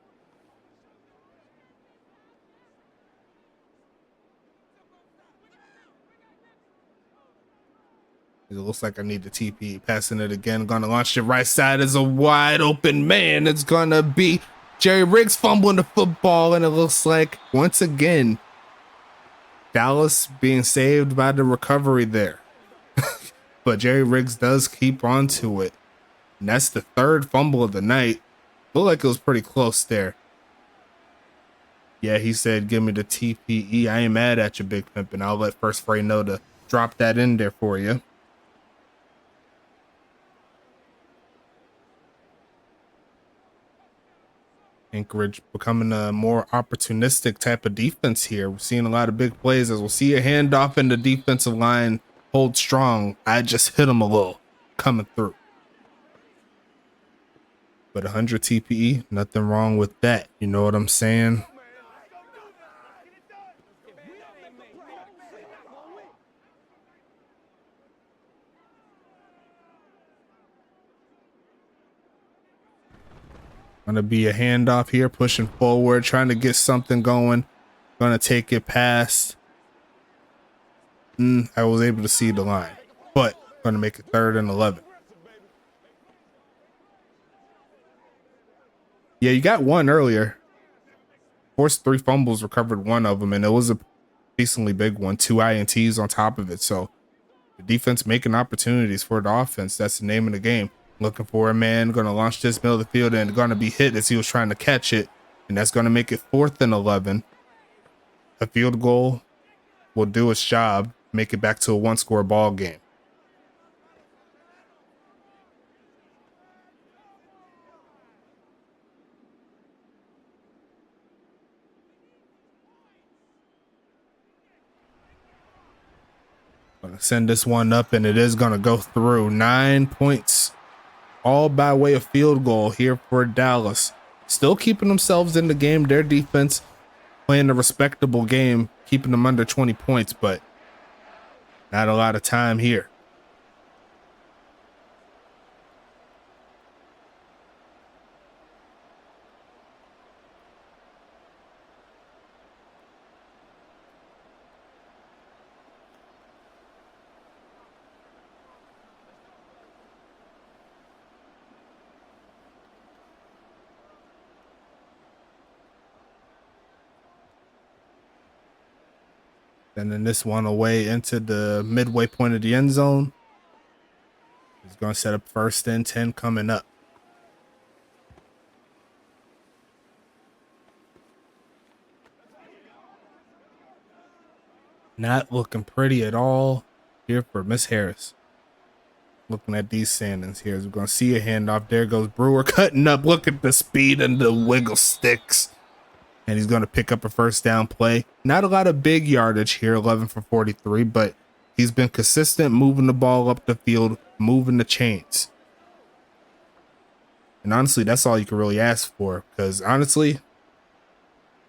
It looks like I need the TP. Passing it again. Gonna launch it right side as a wide open man. It's gonna be Jerry Riggs fumbling the football, and it looks like once again Dallas being saved by the recovery there. But Jerry Riggs does keep on to it. And that's the 3rd fumble of the night. Looked like it was pretty close there. Yeah, he said, give me the TPE. I ain't mad at you, Big Pimp, and I'll let First Frey know to drop that in there for you. Anchorage becoming a more opportunistic type of defense here. We're seeing a lot of big plays as we'll see a handoff and the defensive line hold strong. I just hit him a little coming through. But 100 TPE, nothing wrong with that. You know what I'm saying? Gonna be a handoff here, pushing forward, trying to get something going. Gonna take it past. I was able to see the line, but gonna make it 3rd and 11. Yeah, you got one earlier. Forced 3 fumbles, recovered 1 of them, and it was a decently big one. 2 INTs on top of it. So the defense making opportunities for the offense. That's the name of the game. Looking for a man, going to launch this middle of the field and going to be hit as he was trying to catch it. And that's going to make it 4th and 11. A field goal will do its job, make it back to a 1-score ball game. Going to send this one up, and it is going to go through. 9 points. All by way of field goal here for Dallas. Still keeping themselves in the game. Their defense playing a respectable game, keeping them under 20 points, but not a lot of time here. And then this one away into the midway point of the end zone. He's going to set up 1st and 10 coming up. Not looking pretty at all here for Miss Harris. Looking at these standings here. We're going to see a handoff. There goes Brewer cutting up. Look at the speed and the wiggle sticks. And he's going to pick up a 1st down play. Not a lot of big yardage here, 11 for 43, but he's been consistent moving the ball up the field, moving the chains. And honestly, that's all you can really ask for, because honestly,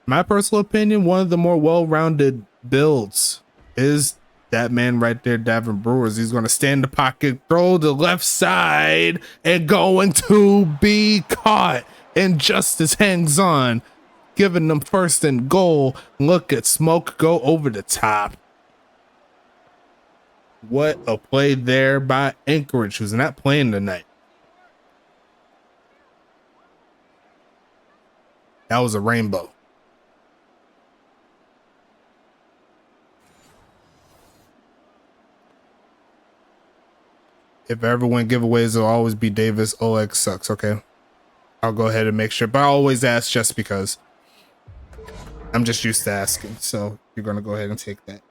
my personal opinion, one of the more well-rounded builds is that man right there, Davin Brewers. He's going to stand in the pocket, throw the left side, and going to be caught. And Justice hangs on, giving them 1st and goal. Look at Smoke go over the top. What a play there by Anchorage, who's not playing tonight. That was a rainbow. If I ever win giveaways, it'll always be Davis. OX sucks. Okay. I'll go ahead and make sure. But I always ask just because. I'm just used to asking. So you're going to go ahead and take that.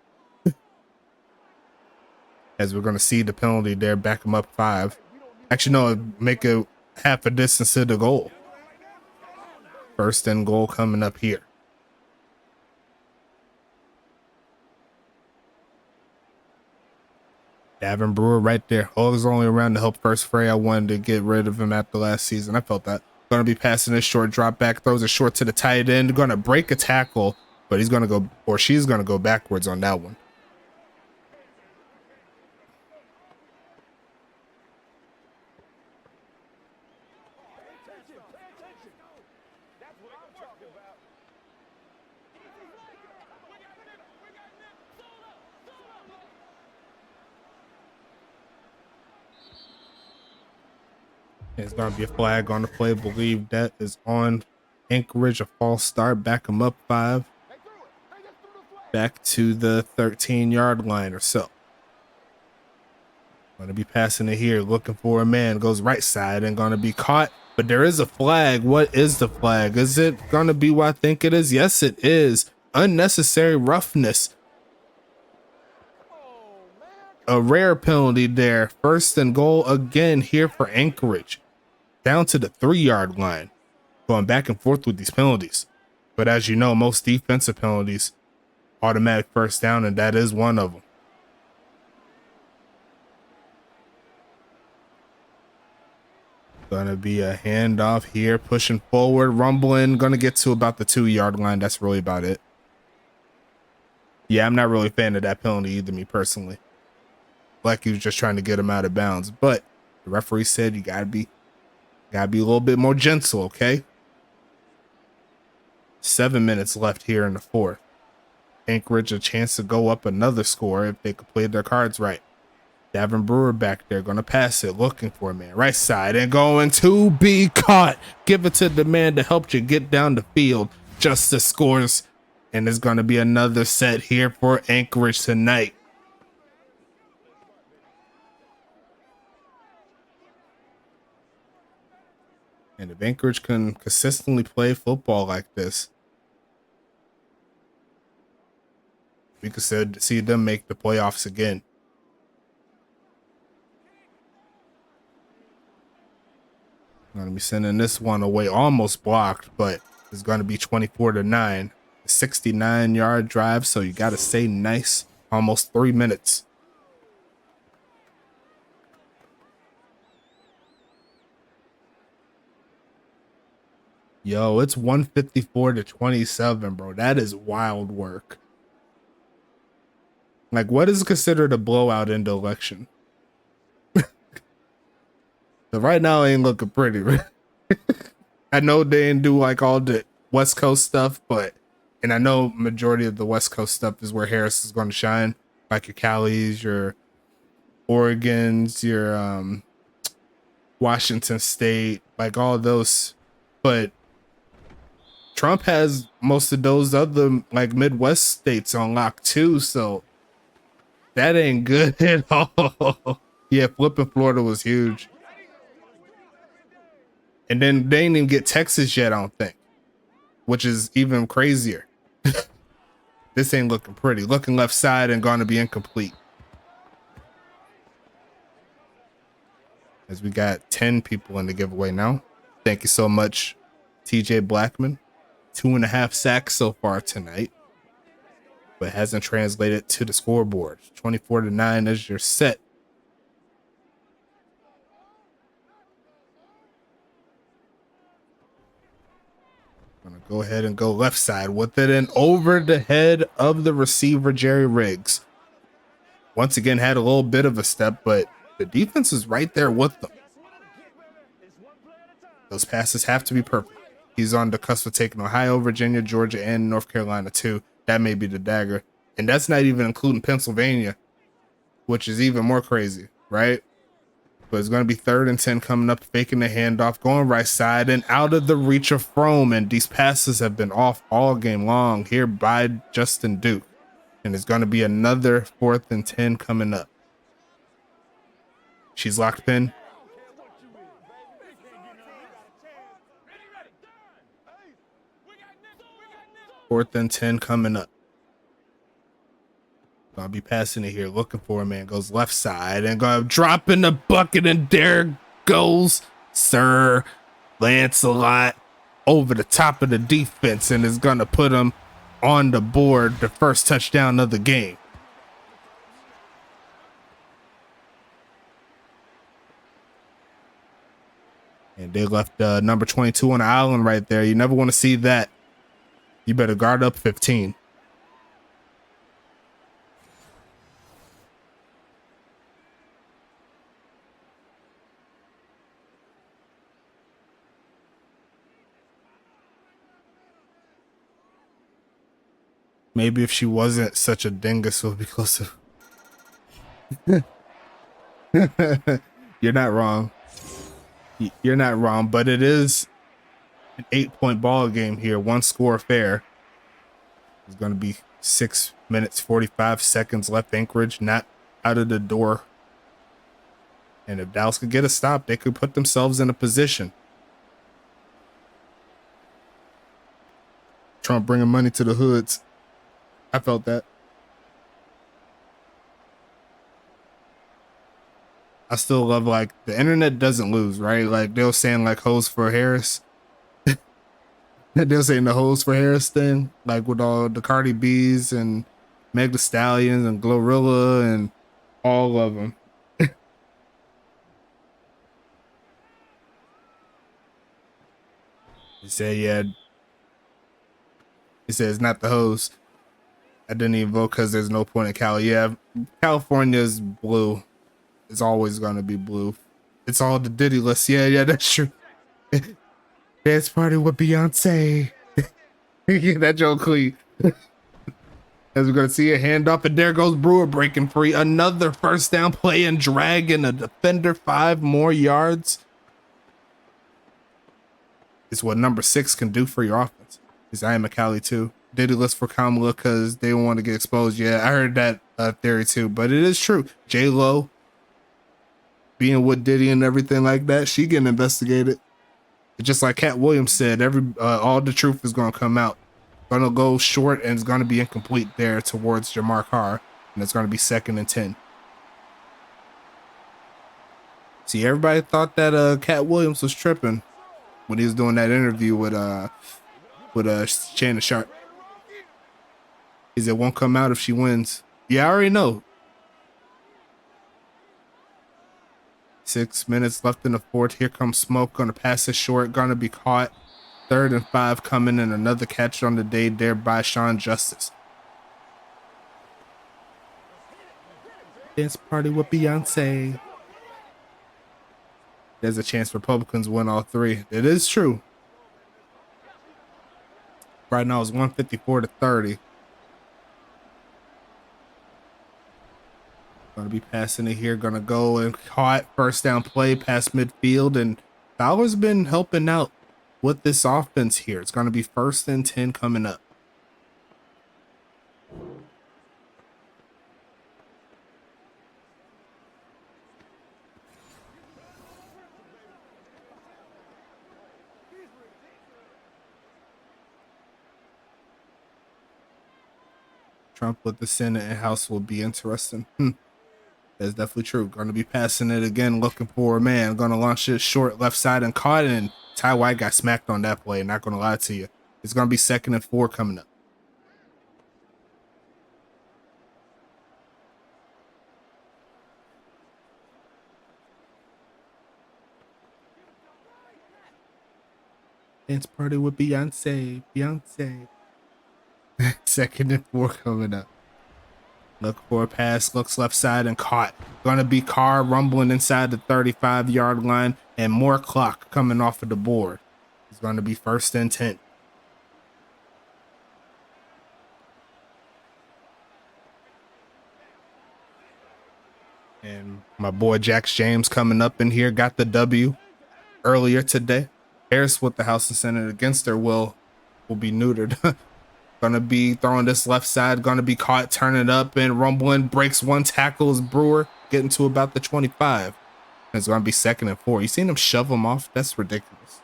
As we're going to see the penalty there. Back him up 5. Actually, no. Make a half a distance to the goal. First and goal coming up here. Davin Brewer right there. Hogs only around to help first fray. I wanted to get rid of him after last season. I felt that. Going to be passing this short drop back. Throws it short to the tight end. Going to break a tackle, but he's going to go, or she's going to go backwards on that one. There's going to be a flag on the play. Believe that is on Anchorage. A false start. Back them up 5. Back to the 13-yard line or so. Going to be passing it here. Looking for a man. Goes right side and going to be caught. But there is a flag. What is the flag? Is it going to be what I think it is? Yes, it is. Unnecessary roughness. A rare penalty there. First and goal again here for Anchorage. Down to the 3-yard line. Going back and forth with these penalties. But as you know, most defensive penalties, automatic first down, and that is one of them. Gonna be a handoff here, pushing forward, rumbling. Gonna get to about the 2-yard line. That's really about it. Yeah, I'm not really a fan of that penalty either, me personally. Like he was just trying to get him out of bounds. But the referee said you gotta be a little bit more gentle, okay? 7 minutes left here in the 4th. Anchorage a chance to go up another score if they could play their cards right. Davin Brewer back there, gonna pass it, looking for a man. Right side and going to be caught. Give it to the man that helped you get down the field. Justice scores. And there's gonna be another set here for Anchorage tonight. And if Anchorage can consistently play football like this, we could see them make the playoffs again. I'm going to be sending this one away, almost blocked, but it's going to be 24-9. 69-yard drive, so you got to stay nice. Almost 3 minutes. Yo, it's 154-27, bro. That is wild work. Like, what is considered a blowout in the election? So right now, it ain't looking pretty. I know they didn't do like all the West Coast stuff, and I know majority of the West Coast stuff is where Harris is going to shine. Like your Calis, your Oregons, your Washington State, like all those. But Trump has most of those other like Midwest states on lock too, so that ain't good at all. Yeah, flipping Florida was huge. And then they didn't even get Texas yet, I don't think, which is even crazier. This ain't looking pretty. Looking left side and going to be incomplete. As we got 10 people in the giveaway now. Thank you so much, TJ Blackman. 2.5 sacks so far tonight, but hasn't translated to the scoreboard. 24-9 is your set. Gonna go ahead and go left side with it and over the head of the receiver, Jerry Riggs. Once again, had a little bit of a step, but the defense is right there with them. Those passes have to be perfect. He's on the cusp of taking Ohio, Virginia, Georgia, and North Carolina too. That may be the dagger. And that's not even including Pennsylvania, which is even more crazy, right? But it's going to be 3rd and 10 coming up, faking the handoff, going right side and out of the reach of Frome. And these passes have been off all game long here by Justin Duke. And it's going to be another 4th and 10 coming up. She's locked pin. 4th and 10 coming up. Gonna be passing it here, looking for a man. Goes left side and gonna drop in the bucket, and there goes Sir Lancelot over the top of the defense, and is gonna put him on the board, the first touchdown of the game. And they left number 22 on the island right there. You never want to see that. You better guard up 15. Maybe if she wasn't such a dingus, it would be closer. You're not wrong. You're not wrong, but it is an 8-point ball game here. 1 score affair. It's going to be 6 minutes, 45 seconds left. Anchorage not out of the door. And if Dallas could get a stop, they could put themselves in a position. Trump bringing money to the hoods. I felt that. I still love, like, the internet doesn't lose, right? Like, they were saying, like, hoes for Harris. They were saying the hoes for Harris thing, like, with all the Cardi B's and Meg Thee Stallions and Glorilla and all of them. He said, yeah. He said, it's not the hoes. I didn't even vote because there's no point in Cali. Yeah, California's blue. It's always going to be blue. It's all the Diddy list. Yeah, that's true. Dance party with Beyonce. Yeah, that joke clean. As we're going to see a handoff, and there goes Brewer breaking free. Another first down play and dragging a defender 5 more yards. It's what number 6 can do for your offense. Is I am a Cali too. Diddy list for Kamala because they don't want to get exposed. Yeah, I heard that theory too, but it is true. J-Lo being with Diddy and everything like that, she getting investigated. It's just like Cat Williams said, all the truth is going to come out. Going to go short, and it's going to be incomplete there towards Jamar Carr, and it's going to be 2nd and 10. See, everybody thought that Cat Williams was tripping when he was doing that interview with Shannon Sharp. He said, won't come out if she wins. Yeah, I already know. 6 minutes left in the 4th. Here comes Smoke. Gonna pass it short. Gonna be caught. 3rd and 5 coming, and another catch on the day there by Sean Justice. Dance party with Beyonce. There's a chance Republicans win all 3. It is true. Right now it's 154 to 30. Gonna be passing it here. Gonna go and caught. First down play past midfield, and Fowler's been helping out with this offense here. It's gonna be 1st and 10 coming up. Trump with the Senate and House will be interesting. That's definitely true. Going to be passing it again, looking for a man. Going to launch it short left side and caught it. And Ty White got smacked on that play. Not going to lie to you. It's going to be 2nd and 4 coming up. Dance party with Beyonce. 2nd and 4 coming up. Look for a pass, looks left side and caught. Gonna be Carr rumbling inside the 35-yard line, and more clock coming off of the board. It's gonna be 1st and 10. And my boy Jax James coming up in here, got the W earlier today. Harris with the House and Senate against their will be neutered. Gonna be throwing this left side, gonna be caught turning up and rumbling, breaks one, tackles Brewer, getting to about the 25. It's gonna be 2nd and 4. You seen him shove him off? That's ridiculous.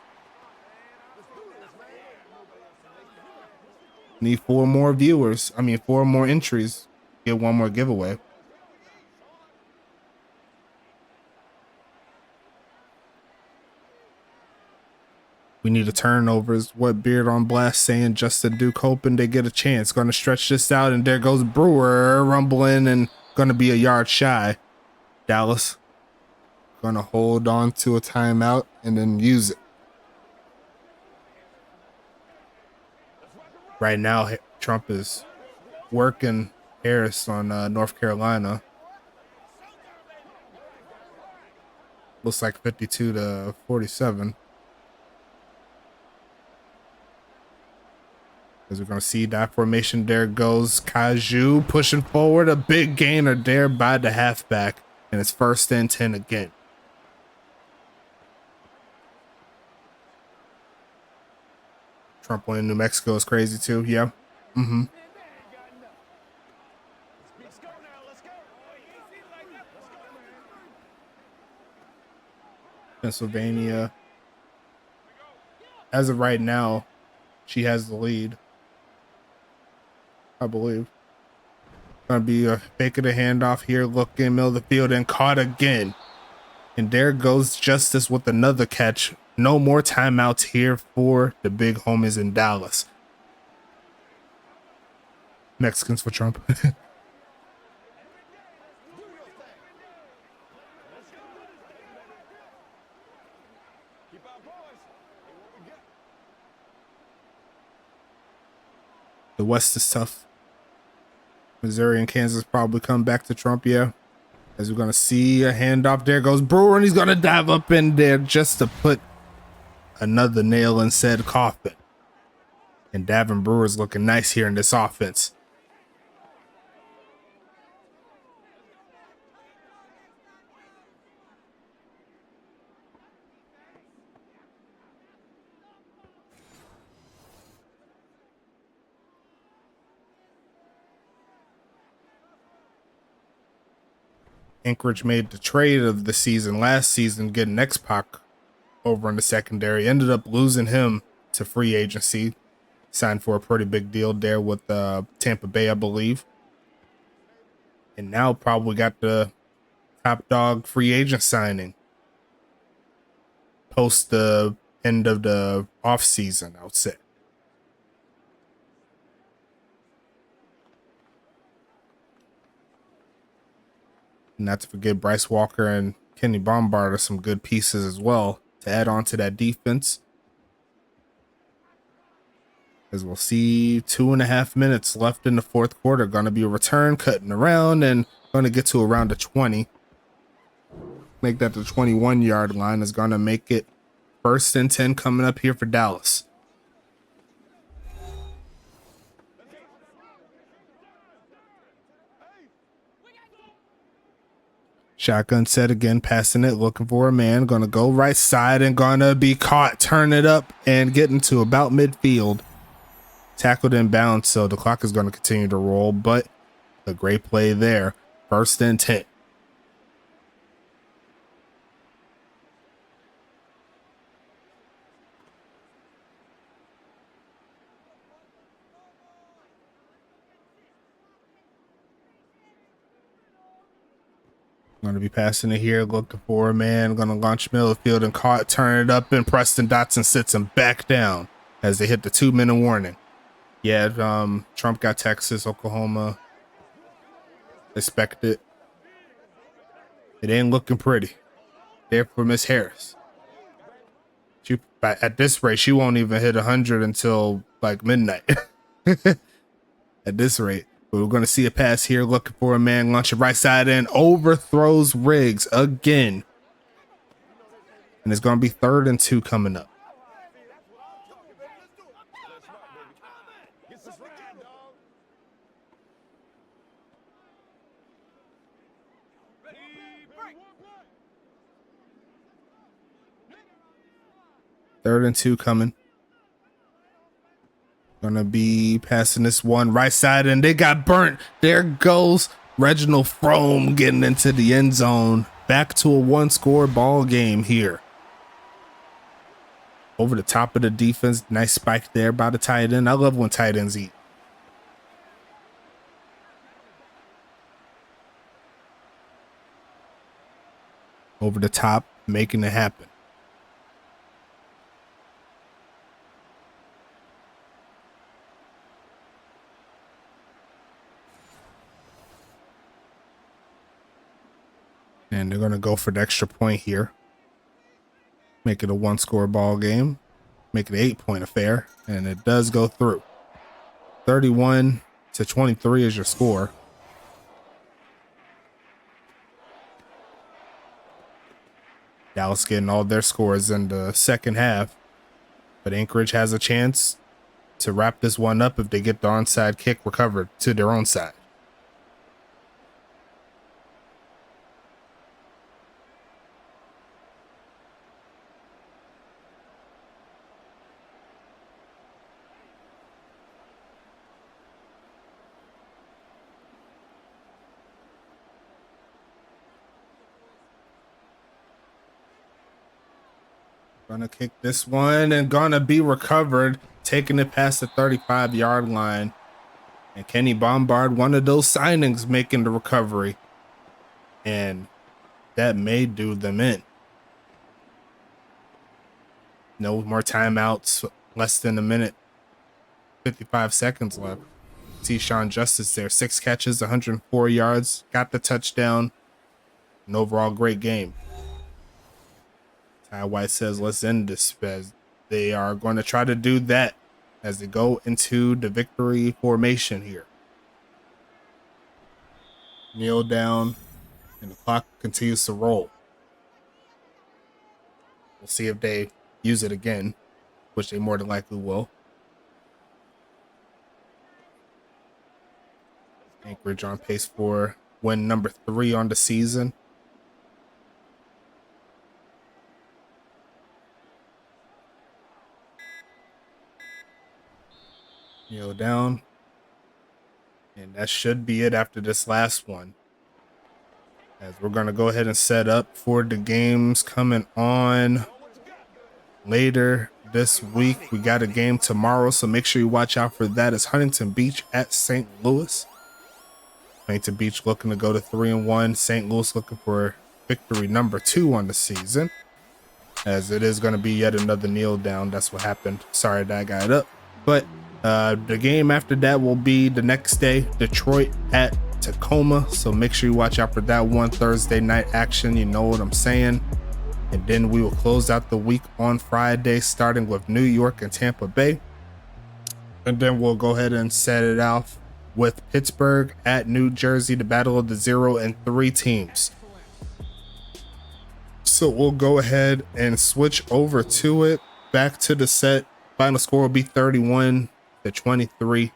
Need 4 more viewers. I mean, 4 more entries. Get 1 more giveaway. We need a turnover is what Beard on Blast saying. Justin Duke hoping they get a chance. Going to stretch this out, and there goes Brewer rumbling and going to be a yard shy. Dallas going to hold on to a timeout and then use it. Right now, Trump is working Harris on North Carolina. Looks like 52 to 47. As we're going to see that formation, there goes Kaju pushing forward. A big gainer there by the halfback. And it's 1st and 10 again. Trump winning New Mexico is crazy too. Yeah. Pennsylvania. As of right now, she has the lead, I believe. Gonna be a fake of the handoff here, looking middle of the field and caught again. And there goes Justice with another catch. No more timeouts here for the big homies in Dallas. Mexicans for Trump. The West is tough. Missouri and Kansas probably come back to Trump, yeah. As we're going to see a handoff. There goes Brewer, and he's going to dive up in there just to put another nail in said coffin. And Davin Brewer's looking nice here in this offense. Anchorage made the trade of the season last season, getting X-Pac over in the secondary. Ended up losing him to free agency. Signed for a pretty big deal there with Tampa Bay, I believe. And now probably got the top dog free agent signing post the end of the offseason, I would say. Not to forget Bryce Walker and Kenny Bombard are some good pieces as well to add on to that defense. As we'll see, 2.5 minutes left in the 4th quarter. Going to be a return, cutting around, and going to get to around the 20. Make that the 21-yard line. Is going to make it 1st and 10 coming up here for Dallas. Shotgun set again, passing it, looking for a man. Going to go right side and going to be caught. Turn it up and getting to about midfield. Tackled in bounds, so the clock is going to continue to roll, but a great play there. 1st and 10. Going to be passing it here, looking for a man. Going to launch middle of the field and caught, turn it up, and Preston Dotson sits him back down as they hit the 2-minute warning. Yeah, Trump got Texas, Oklahoma. Expected. It ain't looking pretty. There for Miss Harris. She, at this rate, she won't even hit 100 until like midnight. At this rate. But we're going to see a pass here, looking for a man, launching right side and overthrows Riggs again. And it's going to be 3rd and 2 coming up. Third and 2 coming. Gonna be passing this one right side, and they got burnt. There goes Reginald Frome getting into the end zone. Back to a 1-score ball game here. Over the top of the defense. Nice spike there by the tight end. I love when tight ends eat. Over the top, making it happen. And they're going to go for the extra point here. Make it a 1-score ball game. Make it an 8-point affair. And it does go through. 31-23 is your score. Dallas getting all their scores in the second half. But Anchorage has a chance to wrap this one up if they get the onside kick recovered to their own side. Gonna kick this one and gonna be recovered, taking it past the 35-yard line. And Kenny Bombard, one of those signings, making the recovery. And that may do them in. No more timeouts, less than a minute, 55 seconds left. See Sean Justice there, 6 catches, 104 yards, got the touchdown. An overall great game. Ty White says, let's end this, as they are going to try to do that as they go into the victory formation here. Kneel down, and the clock continues to roll. We'll see if they use it again, which they more than likely will. Anchorage on pace for win number 3 on the season. Kneel down. And that should be it after this last one. As we're going to go ahead and set up for the games coming on later this week. We got a game tomorrow, so make sure you watch out for that. It's Huntington Beach at St. Louis. Huntington Beach looking to go to 3-1. St. Louis looking for victory number 2 on the season. As it is going to be yet another kneel down. That's what happened. Sorry that I got it up. But the game after that will be the next day, Detroit at Tacoma. So make sure you watch out for that one. Thursday night action, you know what I'm saying. And then we will close out the week on Friday, starting with New York and Tampa Bay. And then we'll go ahead and set it off with Pittsburgh at New Jersey, the battle of the 0 and 3 teams. So we'll go ahead and switch over to it. Back to the set. Final score will be 31-23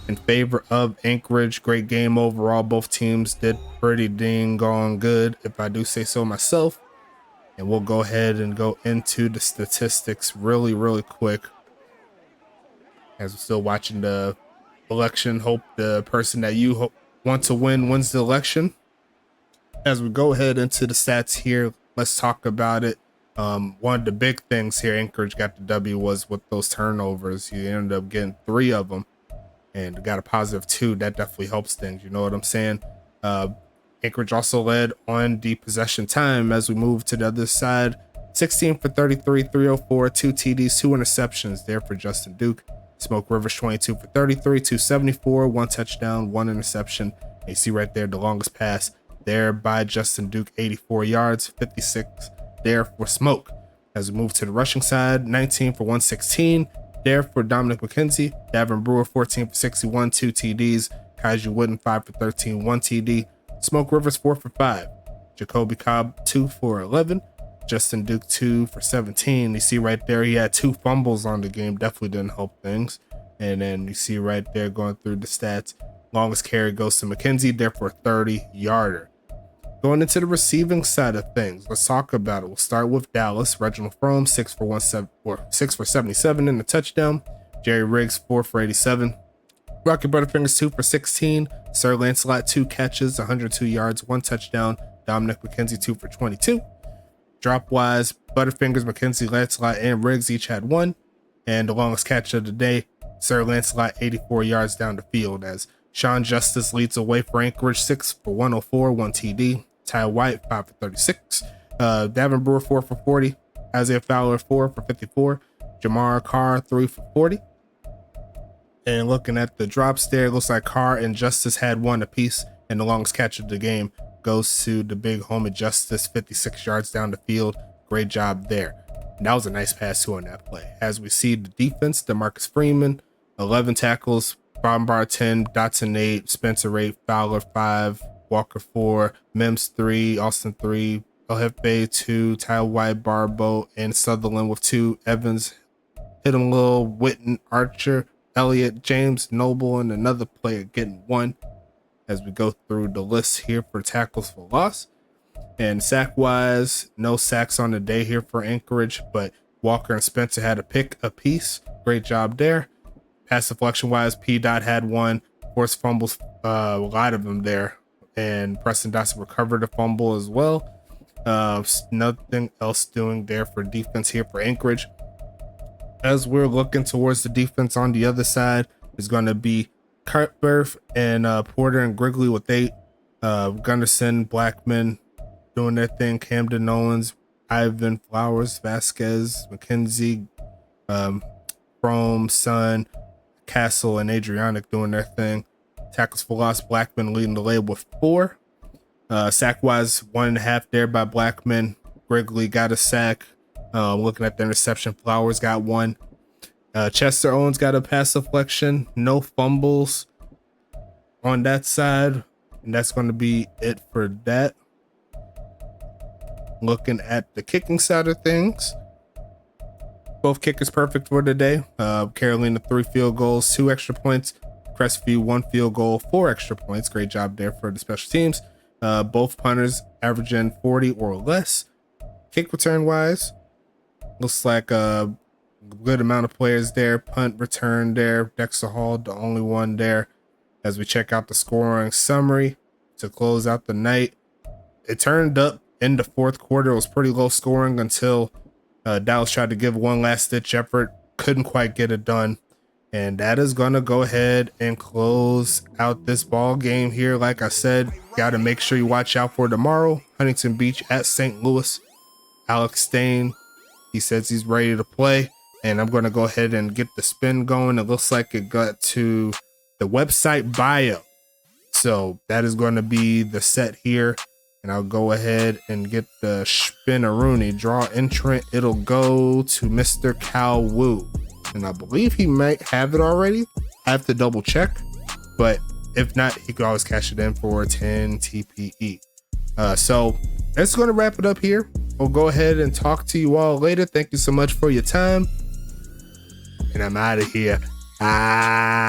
in favor of Anchorage. Great game overall. Both teams did pretty dang on good, if I do say so myself. And we'll go ahead and go into the statistics really quick. As we're still watching the election, hope the person that you want to win wins the election. As we go ahead into the stats here, let's talk about it. One of the big things here, Anchorage got the W, was with those turnovers. You ended up getting 3 of them and got a positive 2. That definitely helps things. You know what I'm saying? Anchorage also led on the possession time as we move to the other side. 16 for 33, 304, 2 TDs, 2 interceptions there for Justin Duke. Smoke Rivers 22 for 33, 274, 1 touchdown, 1 interception. And you see right there the longest pass there by Justin Duke, 84 yards, 56 there for Smoke. As we move to the rushing side, 19 for 116 there for Dominic McKenzie. Davin Brewer 14 for 61, 2 TDs. Kaiju Wooden 5 for 13, 1 TD. Smoke Rivers 4 for 5. Jacoby Cobb 2 for 11. Justin Duke 2 for 17. You see right there he had 2 fumbles on the game. Definitely didn't help things. And then you see right there going through the stats, longest carry goes to McKenzie there for a 30-yarder. Going into the receiving side of things, let's talk about it. We'll start with Dallas. Reginald Frome, 6 for 77 in the touchdown. Jerry Riggs, 4 for 87. Rocky Butterfingers, 2 for 16. Sir Lancelot, 2 catches, 102 yards, 1 touchdown. Dominic McKenzie, 2 for 22. Drop-wise, Butterfingers, McKenzie, Lancelot, and Riggs each had 1. And the longest catch of the day, Sir Lancelot, 84 yards down the field, as Sean Justice leads away for Anchorage, 6 for 104, 1 TD. Ty White, 5 for 36. Davin Brewer, 4 for 40. Isaiah Fowler, 4 for 54. Jamar Carr, 3 for 40. And looking at the drops there, it looks like Carr and Justice had 1 apiece. And the longest catch of the game goes to the big homie Justice, 56 yards down the field. Great job there. And that was a nice pass too on that play. As we see the defense, DeMarcus Freeman, 11 tackles, Bombard 10, Dotson 8, Spencer 8, Fowler 5, Walker 4, Mims 3, Austin 3, LFA 2, Ty White, Barbo, and Sutherland with 2. Evans, hit him little, Witten, Archer, Elliott, James, Noble, and another player getting 1. As we go through the list here for tackles for loss. And sack wise, no sacks on the day here for Anchorage, but Walker and Spencer had a pick apiece. Great job there. Pass deflection wise, P. Dot had 1. Forced fumbles, a lot of them there. And Preston Dotson recovered a fumble as well. Nothing else doing there for defense here for Anchorage. As we're looking towards the defense on the other side, is going to be Cutberth and Porter and Grigley with 8. Gunderson, Blackman doing their thing. Camden Owens, Ivan Flowers, Vasquez, McKenzie, Frome, Sun, Castle, and Adrianic doing their thing. Tackles for loss, Blackman leading the lay with 4. Sack wise, 1.5 there by Blackman. Grigley got a sack. Looking at the interception, Flowers got 1. Chester Owens got a pass deflection. No fumbles on that side. And that's going to be it for that. Looking at the kicking side of things, both kickers perfect for the day. Carolina, 3 field goals, 2 extra points. Crestview, 1 field goal, 4 extra points. Great job there for the special teams. Both punters averaging 40 or less. Kick return wise, looks like a good amount of players there. Punt return there. Dexter Hall, the only one there. As we check out the scoring summary to close out the night, it turned up in the 4th quarter. It was pretty low scoring until Dallas tried to give one last ditch effort. Couldn't quite get it done. And that is going to go ahead and close out this ball game here. Like I said, got to make sure you watch out for tomorrow. Huntington Beach at St. Louis. Alex Stain, he says he's ready to play. And I'm going to go ahead and get the spin going. It looks like it got to the website bio. So that is going to be the set here. And I'll go ahead and get the spin-a-rooney. Draw entrant. It'll go to Mr. Cal Wu. And I believe he might have it already. I have to double check. But if not, he could always cash it in for 10 TPE. So that's going to wrap it up here. We'll go ahead and talk to you all later. Thank you so much for your time. And I'm out of here.